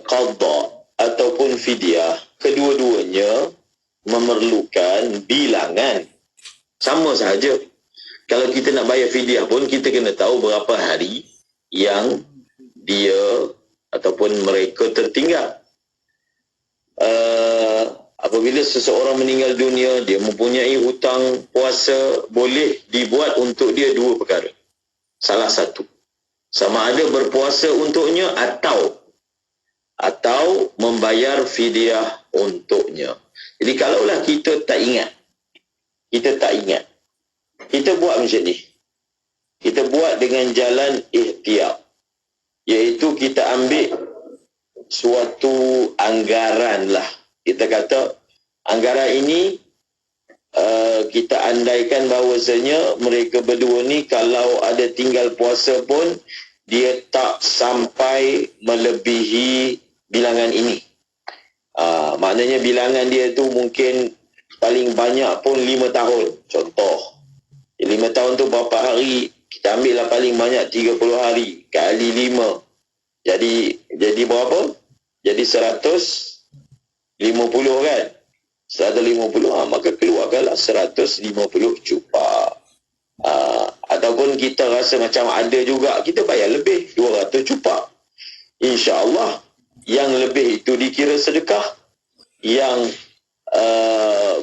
qada ataupun fidyah, kedua-duanya memerlukan bilangan. Sama sahaja. Kalau kita nak bayar fidyah pun, kita kena tahu berapa hari yang dia ataupun mereka tertinggal. Apabila seseorang meninggal dunia, dia mempunyai hutang puasa, boleh dibuat untuk dia dua perkara. Salah satu, sama ada berpuasa untuknya atau membayar fidyah untuknya. Jadi kalaulah kita tak ingat, kita buat macam ni. Kita buat dengan jalan ihtiyat, iaitu kita ambil suatu anggaran lah. Kita kata anggaran ini kita andaikan bahawasanya mereka berdua ni kalau ada tinggal puasa pun dia tak sampai melebihi bilangan ini. Maknanya bilangan dia tu mungkin paling banyak pun 5 tahun. Contoh, 5 tahun tu berapa hari? Kita ambil lah paling banyak 30 hari kali 5. Jadi berapa? Jadi 150 kan? 150, maka keluarkanlah 150 cupak. Ataupun kita rasa macam ada juga, kita bayar lebih, 200 cupak. InsyaAllah, yang lebih itu dikira sedekah. Yang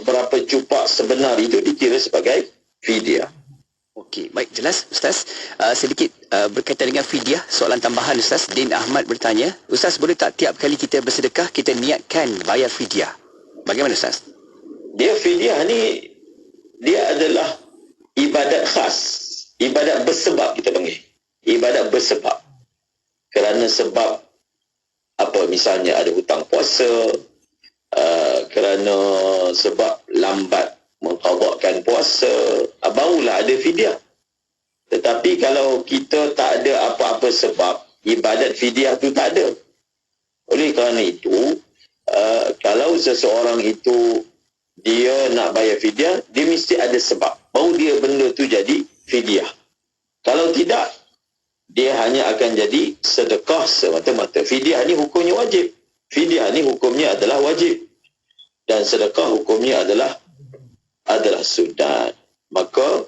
berapa cupak sebenar itu dikira sebagai fidyah. Okey, baik, jelas Ustaz. Sedikit berkaitan dengan fidyah, soalan tambahan Ustaz. Din Ahmad bertanya, Ustaz, boleh tak tiap kali kita bersedekah kita niatkan bayar fidyah? Bagaimana Ustaz? Dia fidyah ni, dia adalah ibadat khas, ibadat bersebab kita panggil. Ibadat bersebab. Kerana sebab apa, misalnya ada hutang puasa, kerana sebab lambat mengqadhakan puasa, barulah ada fidyah. Tetapi kalau kita tak ada apa-apa sebab, ibadat fidyah tu tak ada. Oleh kerana itu, kalau seseorang itu dia nak bayar fidyah, dia mesti ada sebab, baru dia benda tu jadi fidyah. Kalau tidak, dia hanya akan jadi sedekah semata-mata. Fidyah ni hukumnya wajib. Fidyah ni hukumnya adalah wajib. Dan sedekah hukumnya adalah sunat. Maka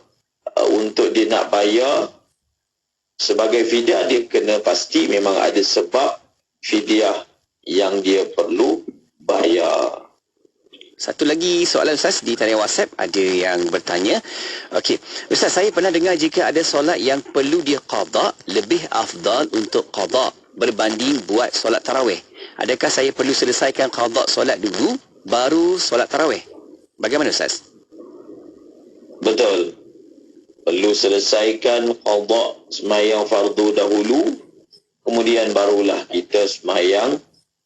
untuk dia nak bayar sebagai fidyah, dia kena pasti memang ada sebab fidyah yang dia perlu bayar. Satu lagi soalan Ustaz di talian WhatsApp, ada yang bertanya. Okey, Ustaz, saya pernah dengar jika ada solat yang perlu dia qada, lebih afdal untuk qada berbanding buat solat tarawih. Adakah saya perlu selesaikan qada solat dulu baru solat tarawih? Bagaimana Ustaz? Betul. Perlu selesaikan qada sembahyang fardu dahulu, kemudian barulah kita sembahyang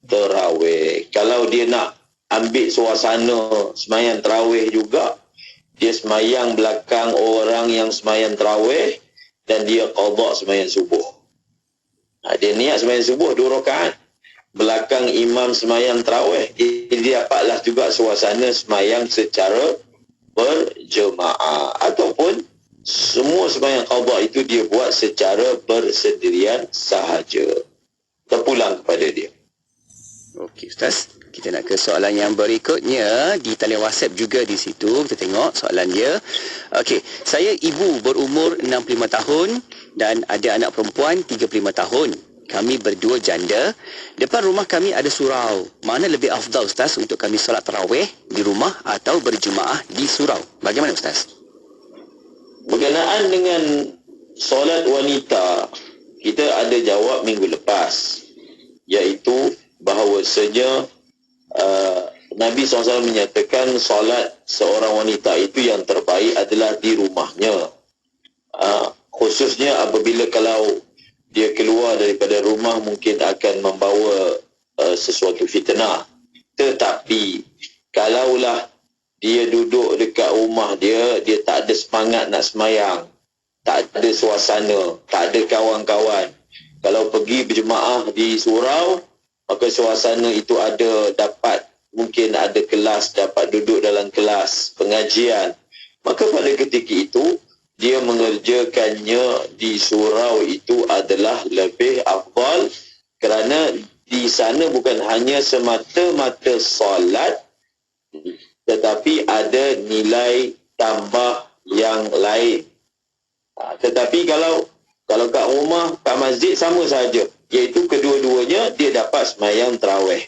tarawih. Kalau dia nak ambil suasana sembahyang tarawih juga, dia sembahyang belakang orang yang sembahyang tarawih dan dia qada sembahyang subuh. Dia niat sembahyang subuh 2 rakaat belakang imam sembahyang tarawih, dia dapatlah juga suasana sembahyang secara berjemaah. Ataupun semua sembahyang qada itu dia buat secara bersendirian sahaja, terpulang kepada dia. Okey Ustaz, kita nak ke soalan yang berikutnya di talian WhatsApp juga di situ. Kita tengok soalan dia. Okey, saya ibu berumur 65 tahun dan ada anak perempuan 35 tahun. Kami berdua janda. Depan rumah kami ada surau. Mana lebih afdal Ustaz untuk kami solat tarawih di rumah atau berjemaah di surau? Bagaimana Ustaz? Berkenaan dengan solat wanita, kita ada jawab minggu lepas, iaitu bahawasanya Nabi SAW menyatakan solat seorang wanita itu yang terbaik adalah di rumahnya. Khususnya apabila kalau dia keluar daripada rumah mungkin akan membawa sesuatu fitnah. Tetapi kalaulah dia duduk dekat rumah dia tak ada semangat nak sembahyang, tak ada suasana, tak ada kawan-kawan, kalau pergi berjemaah di surau, maka suasana itu ada dapat mungkin ada kelas, dapat duduk dalam kelas pengajian, maka pada ketika itu dia mengerjakannya di surau itu adalah lebih afdal, kerana di sana bukan hanya semata-mata solat, tetapi ada nilai tambah yang lain. Tetapi kalau kat rumah, kat masjid sama saja, iaitu kedua-duanya dia dapat sembahyang tarawih.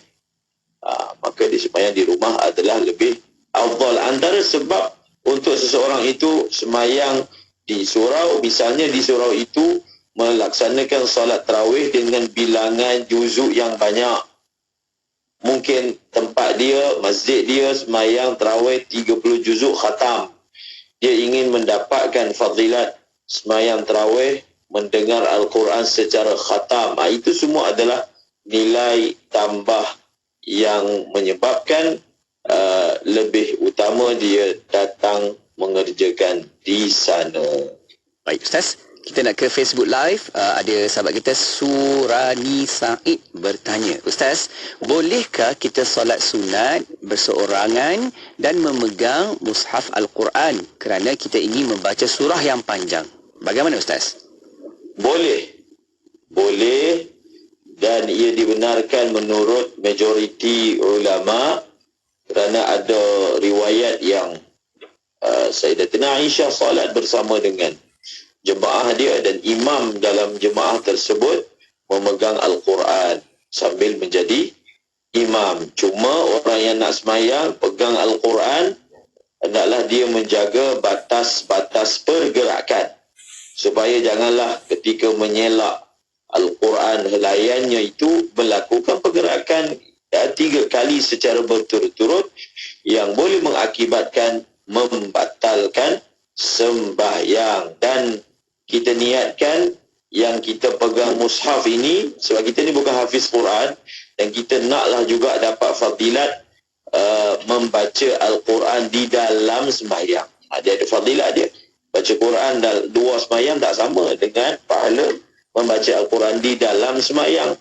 Maka dia sembahyang di rumah adalah lebih afdal. Antara sebab untuk seseorang itu sembahyang di surau, misalnya di surau itu melaksanakan solat tarawih dengan bilangan juzuk yang banyak. Mungkin tempat dia, masjid dia sembahyang tarawih 30 juzuk khatam. Dia ingin mendapatkan fadilat sembahyang tarawih, mendengar Al-Quran secara khatam. Itu semua adalah nilai tambah yang menyebabkan lebih utama dia datang mengerjakan di sana. Baik Ustaz, kita nak ke Facebook Live. Ada sahabat kita Surani Said bertanya, Ustaz, bolehkah kita solat sunat berseorangan dan memegang mushaf Al-Quran kerana kita ingin membaca surah yang panjang? Bagaimana Ustaz? Boleh. Boleh, dan ia dibenarkan menurut majoriti ulama, kerana ada riwayat yang Sayyidatina Aisyah solat bersama dengan jemaah dia, dan imam dalam jemaah tersebut memegang Al-Quran sambil menjadi imam. Cuma orang yang nak sembahyang pegang Al-Quran, hendaklah dia menjaga batas-batas pergerakan, supaya janganlah ketika menyelak Al-Quran helayannya itu melakukan pergerakan 3 kali secara berturut-turut yang boleh mengakibatkan membatalkan sembahyang. Dan kita niatkan yang kita pegang mushaf ini, sebab kita ni bukan hafiz Quran, dan kita naklah juga dapat fadilat membaca Al-Quran di dalam sembahyang. Dia ada fadilat dia. Baca Quran dan 2 sembahyang tak sama dengan pahala membaca Al-Quran di dalam sembahyang.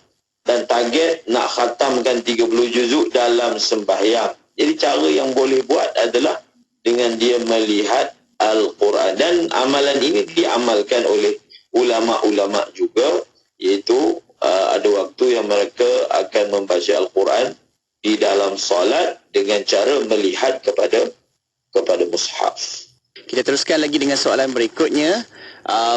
Dan target nak khatamkan 30 juzuk dalam sembahyang. Jadi cara yang boleh buat adalah dengan dia melihat Al-Quran. Dan amalan ini diamalkan oleh ulama-ulama juga, iaitu ada waktu yang mereka akan membaca Al-Quran di dalam solat dengan cara melihat kepada mushaf. Kita teruskan lagi dengan soalan berikutnya.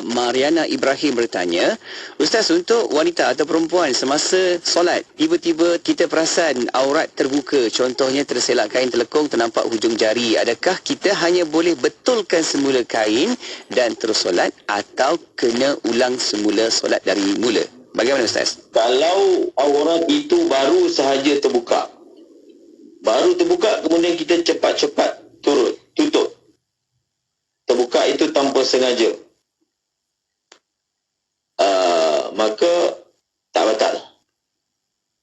Mariana Ibrahim bertanya, Ustaz, untuk wanita atau perempuan semasa solat, tiba-tiba kita perasan aurat terbuka, contohnya terselak kain terlekung, ternampak hujung jari, adakah kita hanya boleh betulkan semula kain dan terus solat, atau kena ulang semula solat dari mula? Bagaimana Ustaz? Kalau aurat itu baru sahaja terbuka, kemudian kita cepat-cepat tutup, terbuka itu tanpa sengaja, maka tak batal.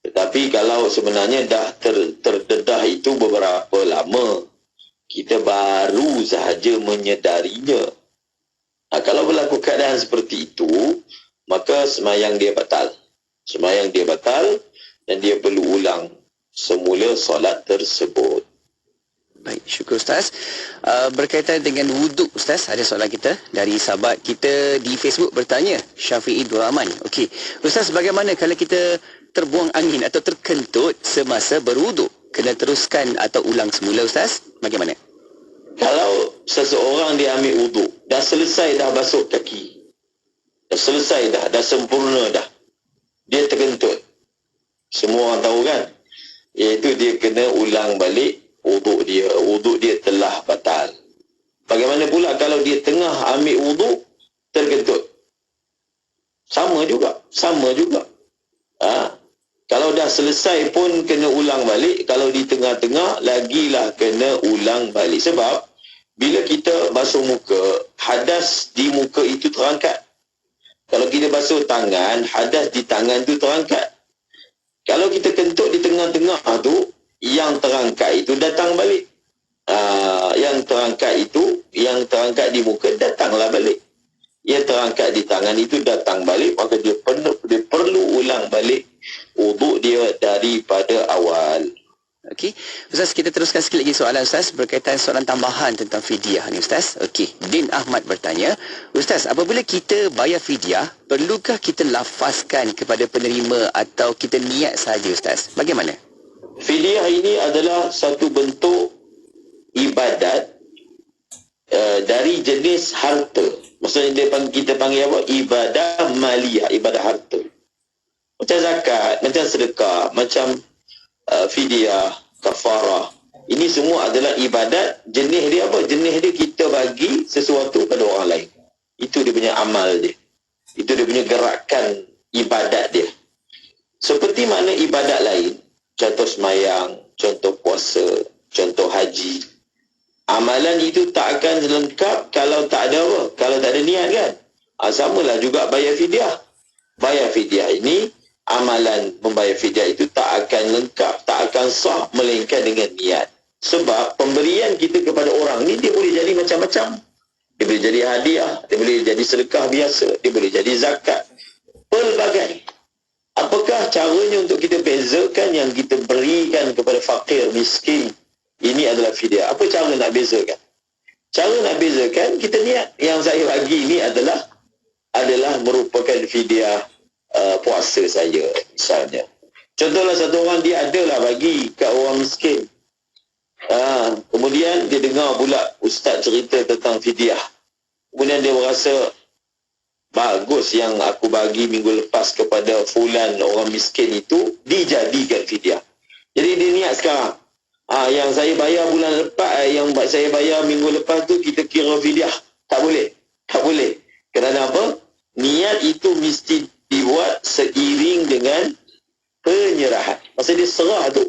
Tetapi kalau sebenarnya dah terdedah itu beberapa lama, kita baru sahaja menyedarinya, kalau berlaku keadaan seperti itu, maka sembahyang dia batal. Dan dia perlu ulang semula solat tersebut. Baik, syukur Ustaz. Berkaitan dengan wuduk Ustaz, ada soalan kita dari sahabat kita di Facebook bertanya, Syafi'i Dua Rahman. Okey, Ustaz, bagaimana kalau kita terbuang angin atau terkentut semasa berwuduk? Kena teruskan atau ulang semula Ustaz? Bagaimana? Kalau seseorang dia ambil wuduk, dah selesai dah basuh kaki, dah sempurna dah, dia terkentut, semua orang tahu kan, iaitu dia kena ulang balik wuduk dia telah batal. Bagaimana pula kalau dia tengah ambil wuduk terkentut? Sama juga. Kalau dah selesai pun kena ulang balik, kalau di tengah-tengah lagilah kena ulang balik. Sebab bila kita basuh muka, hadas di muka itu terangkat. Kalau kita basuh tangan, hadas di tangan itu terangkat. Kalau kita kentut di tengah-tengah tu, yang terangkat itu datang balik. Yang terangkat di muka datanglah balik. Yang terangkat di tangan itu datang balik, maka dia perlu ulang balik wuduk dia daripada awal. Okey. Ustaz, kita teruskan sikit lagi soalan Ustaz berkaitan soalan tambahan tentang fidyah ni Ustaz. Okey. Din Ahmad bertanya, Ustaz, apabila kita bayar fidyah, perlukah kita lafazkan kepada penerima atau kita niat saja Ustaz? Bagaimana? Fidyah ini adalah satu bentuk ibadat dari jenis harta. Maksudnya kita panggil apa? Ibadah maliyah, ibadah harta. Macam zakat, macam sedekah, macam fidyah, kafarah. Ini semua adalah ibadat. Jenis dia apa? Jenis dia kita bagi sesuatu pada orang lain. Itu dia punya amal dia. Itu dia punya gerakan ibadat dia. Seperti mana ibadat lain, contoh semayang, contoh puasa, contoh haji. Amalan itu tak akan lengkap kalau tak ada apa? Kalau tak ada niat kan? Samalah juga bayar fidyah. Bayar fidyah ini, amalan membayar fidyah itu tak akan lengkap, tak akan sah melainkan dengan niat. Sebab pemberian kita kepada orang ni dia boleh jadi macam-macam. Dia boleh jadi hadiah, dia boleh jadi sedekah biasa, dia boleh jadi zakat. Pelbagai. Apakah caranya untuk kita bezakan yang kita berikan kepada fakir, miskin? Ini adalah fidyah. Apa cara nak bezakan? Cara nak bezakan, kita niat. Yang saya bagi ini adalah merupakan fidyah puasa saya misalnya. Contohlah satu orang dia adalah bagi kat orang miskin. Kemudian dia dengar pula ustaz cerita tentang fidyah. Kemudian dia merasa bagus yang aku bagi minggu lepas kepada fulan orang miskin itu dijadikan fidyah. Jadi dia niat sekarang. Yang saya bayar bulan lepas, yang saya bayar minggu lepas tu kita kira fidyah. Tak boleh. Tak boleh. Kerana apa? Niat itu mesti dibuat seiring dengan penyerahan. Maksudnya dia serah tu.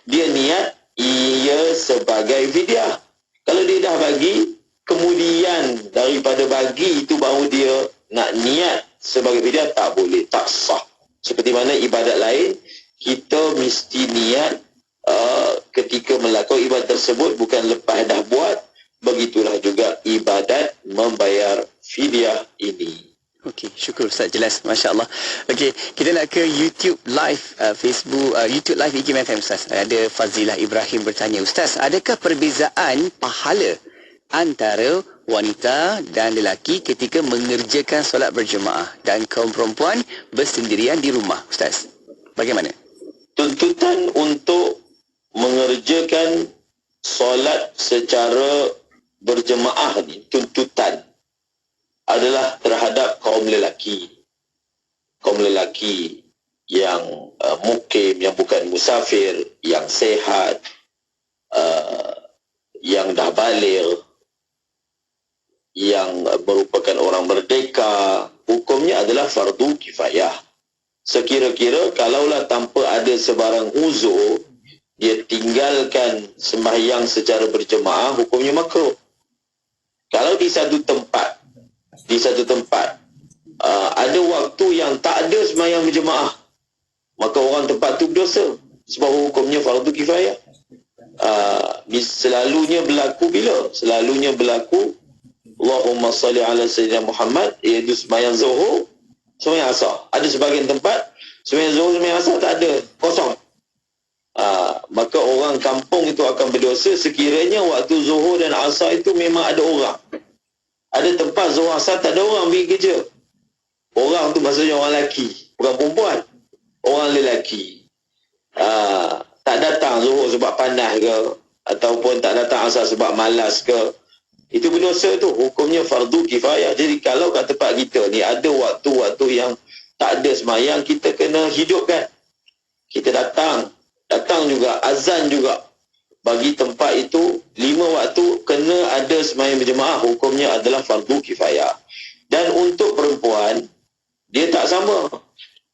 Dia niat ia sebagai fidyah. Kalau dia dah bagi, kemudian daripada bagi itu baru dia nak niat sebagai fidyah, tak boleh, tak sah. Seperti mana ibadat lain, kita mesti niat ketika melakukan ibadat tersebut, bukan lepas dah buat. Begitulah juga ibadat membayar fidyah ini. Okey, syukur Ustaz, jelas, Masya Allah. Okey, kita nak ke YouTube Live, Facebook, YouTube Live IKIM FM Ustaz. Ada Fazilah Ibrahim bertanya, Ustaz, adakah perbezaan pahala antara wanita dan lelaki ketika mengerjakan solat berjemaah dan kaum perempuan bersendirian di rumah, Ustaz? Bagaimana? Tuntutan untuk mengerjakan solat secara berjemaah ni, tuntutan adalah terhadap kaum lelaki. Kaum lelaki yang mukim, yang bukan musafir, yang sehat, yang dah baligh, yang merupakan orang merdeka, hukumnya adalah fardu kifayah. Sekira-kira kalaulah tanpa ada sebarang uzur, dia tinggalkan sembahyang secara berjemaah, hukumnya makruh. Kalau di satu tempat ada waktu yang tak ada sembahyang berjemaah, maka orang tempat tu berdosa, sebab hukumnya fardu kifayah. Selalunya berlaku bila? Selalunya berlaku Allahumma salli ala Sayyidina Muhammad, iaitu sembahyang zuhur, sembahyang asar. Ada sebahagian tempat sembahyang zuhur, sembahyang asar tak ada, kosong. Maka orang kampung itu akan berdosa sekiranya waktu zuhur dan asar itu memang ada orang. Ada tempat zuhur asar tak ada orang pergi kerja. Orang tu maksudnya orang lelaki, bukan perempuan. Orang lelaki tak datang zuhur sebab panas ke, ataupun tak datang asar sebab malas ke, itu berdosa tu. Hukumnya fardu kifayah. Jadi kalau kat tempat kita ni ada waktu-waktu yang tak ada semayang, kita kena hidupkan. Kita datang juga, azan juga. Bagi tempat itu 5 waktu kena ada semayang berjemaah, hukumnya adalah fardu kifayah. Dan untuk perempuan, dia tak sama.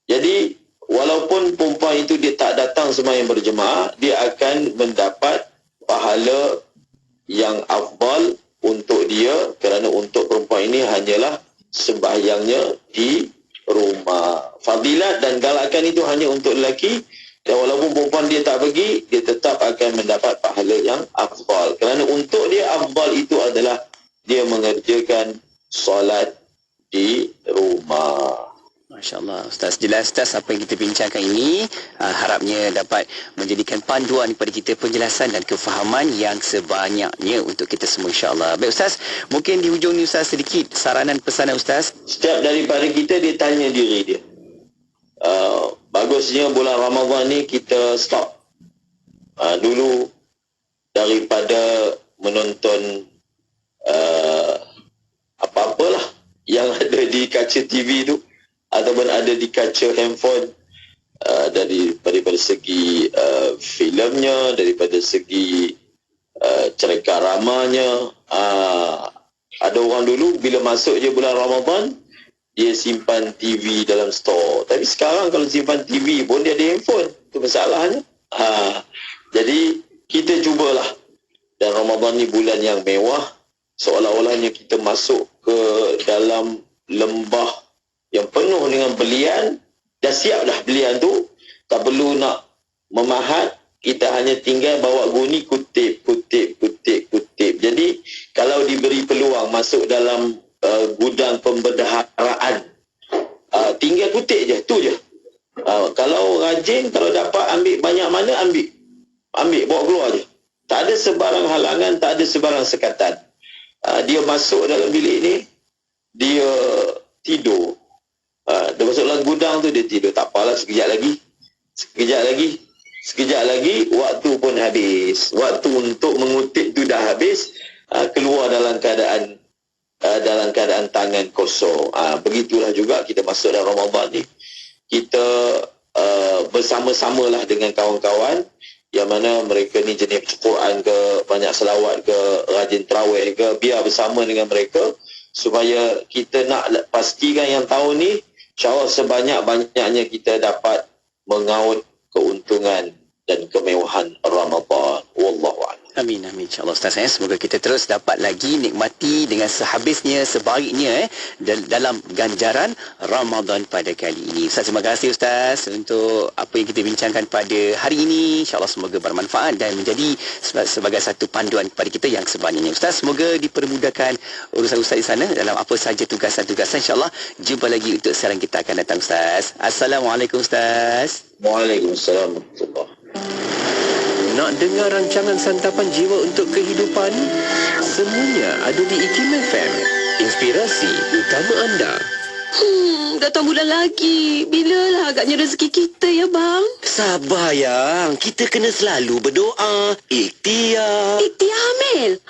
Jadi walaupun perempuan itu dia tak datang semayang berjemaah, dia akan mendapat pahala yang afdal untuk dia, kerana untuk perempuan ini hanyalah sembahyangnya di rumah. Fadilat dan galakan itu hanya untuk lelaki, dan walaupun perempuan dia tak pergi, dia tetap akan mendapat pahala yang afdal. Kerana untuk dia afdal itu adalah dia mengerjakan solat di rumah. Masya Allah, Ustaz. Jelas, Ustaz, apa yang kita bincangkan ini harapnya dapat menjadikan panduan kepada kita, penjelasan dan kefahaman yang sebanyaknya untuk kita semua, insya-Allah. Baik Ustaz, mungkin di hujung ni Ustaz sedikit saranan pesanan Ustaz. Setiap daripada kita dia tanya diri dia. Bagusnya bulan Ramadan ni kita stop. Dulu daripada menonton apa-apalah yang ada di kaca TV tu ataupun ada di kaca handphone, daripada segi filmnya, daripada segi cerita ramanya. Ada orang dulu bila masuk je bulan Ramadan dia simpan TV dalam store, tapi sekarang kalau simpan TV pun dia ada handphone. Itu masalahnya. Jadi kita cubalah, dan Ramadan ni bulan yang mewah, seolah-olahnya kita masuk ke dalam lembah yang penuh dengan belian. Dah siap dah belian tu, tak perlu nak memahat, kita hanya tinggal bawa guni kutip. Jadi kalau diberi peluang masuk dalam gudang pembendaharaan, tinggal kutip je, tu je. Kalau rajin, kalau dapat ambil banyak mana, ambil bawa keluar je. Tak ada sebarang halangan, tak ada sebarang sekatan. Dia masuk dalam bilik ni, dia tidur. Dia masuk dalam gudang tu, dia tidur. Tak apalah, sekejap lagi, waktu pun habis. Waktu untuk mengutip tu dah habis, keluar dalam keadaan tangan kosong. Begitulah juga kita masuk dalam Ramadan ni. Kita bersama-samalah dengan kawan-kawan yang mana mereka ni jenis Quran ke, banyak selawat ke, rajin tarawih ke, biar bersama dengan mereka supaya kita nak pastikan yang tahun ni insya-Allah sebanyak-banyaknya kita dapat mengaut keuntungan dan kemewahan Ramadan. Wallahu a'lam. Amin, amin. InsyaAllah Ustaz. Semoga kita terus dapat lagi nikmati dengan sehabisnya, sebaiknya dalam ganjaran Ramadan pada kali ini. Ustaz, terima kasih Ustaz untuk apa yang kita bincangkan pada hari ini. InsyaAllah semoga bermanfaat dan menjadi sebagai satu panduan kepada kita yang sebanyaknya. Ustaz, semoga dipermudahkan urusan Ustaz di sana dalam apa sahaja tugasan-tugasan. InsyaAllah jumpa lagi untuk siaran kita akan datang Ustaz. Assalamualaikum Ustaz. Waalaikumsalam. Nak dengar rancangan santapan jiwa untuk kehidupan? Semuanya ada di IKIM FM. Inspirasi utama anda. Datang bulan lagi. Bilalah agaknya rezeki kita ya bang? Sabar yang, kita kena selalu berdoa. Ikhtiar. Ikhtiar hamil?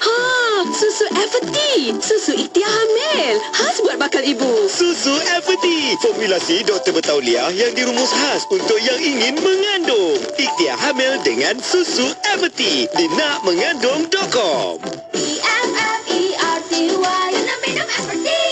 Susu Everty. Susu ikhtiar hamil. Khas buat bakal ibu. Susu Everty, formulasi Dr. Bertauliah yang dirumus khas untuk yang ingin mengandung. Ikhtiar hamil dengan Susu Everty di nakmengandung.com. EFFERTY, minum Everty.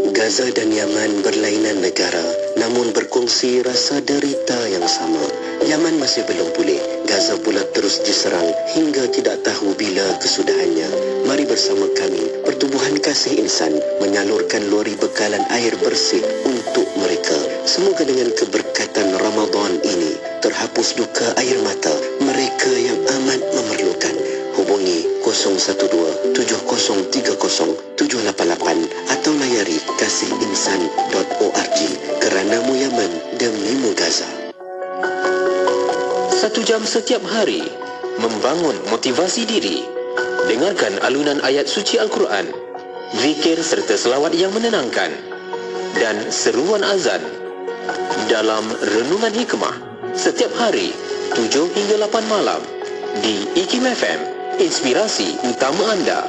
Gaza dan Yaman berlainan negara, namun berkongsi rasa derita yang sama. Yaman masih belum pulih, Gaza pula terus diserang hingga tidak tahu bila kesudahannya. Mari bersama kami, Pertubuhan Kasih Insan, menyalurkan lori bekalan air bersih untuk mereka. Semoga dengan keberkatan Ramadan ini, terhapus duka air mata mereka yang amat memerlukan. Hubungi 012-7030-788 atau layari kasihinsan.org. Keranamu Yaman, demimu Gaza. 1 jam setiap hari membangun motivasi diri. Dengarkan alunan ayat suci Al-Quran, zikir serta selawat yang menenangkan, dan seruan azan dalam Renungan Hikmah setiap hari 7 hingga 8 malam di IKIM FM. Inspirasi utama anda.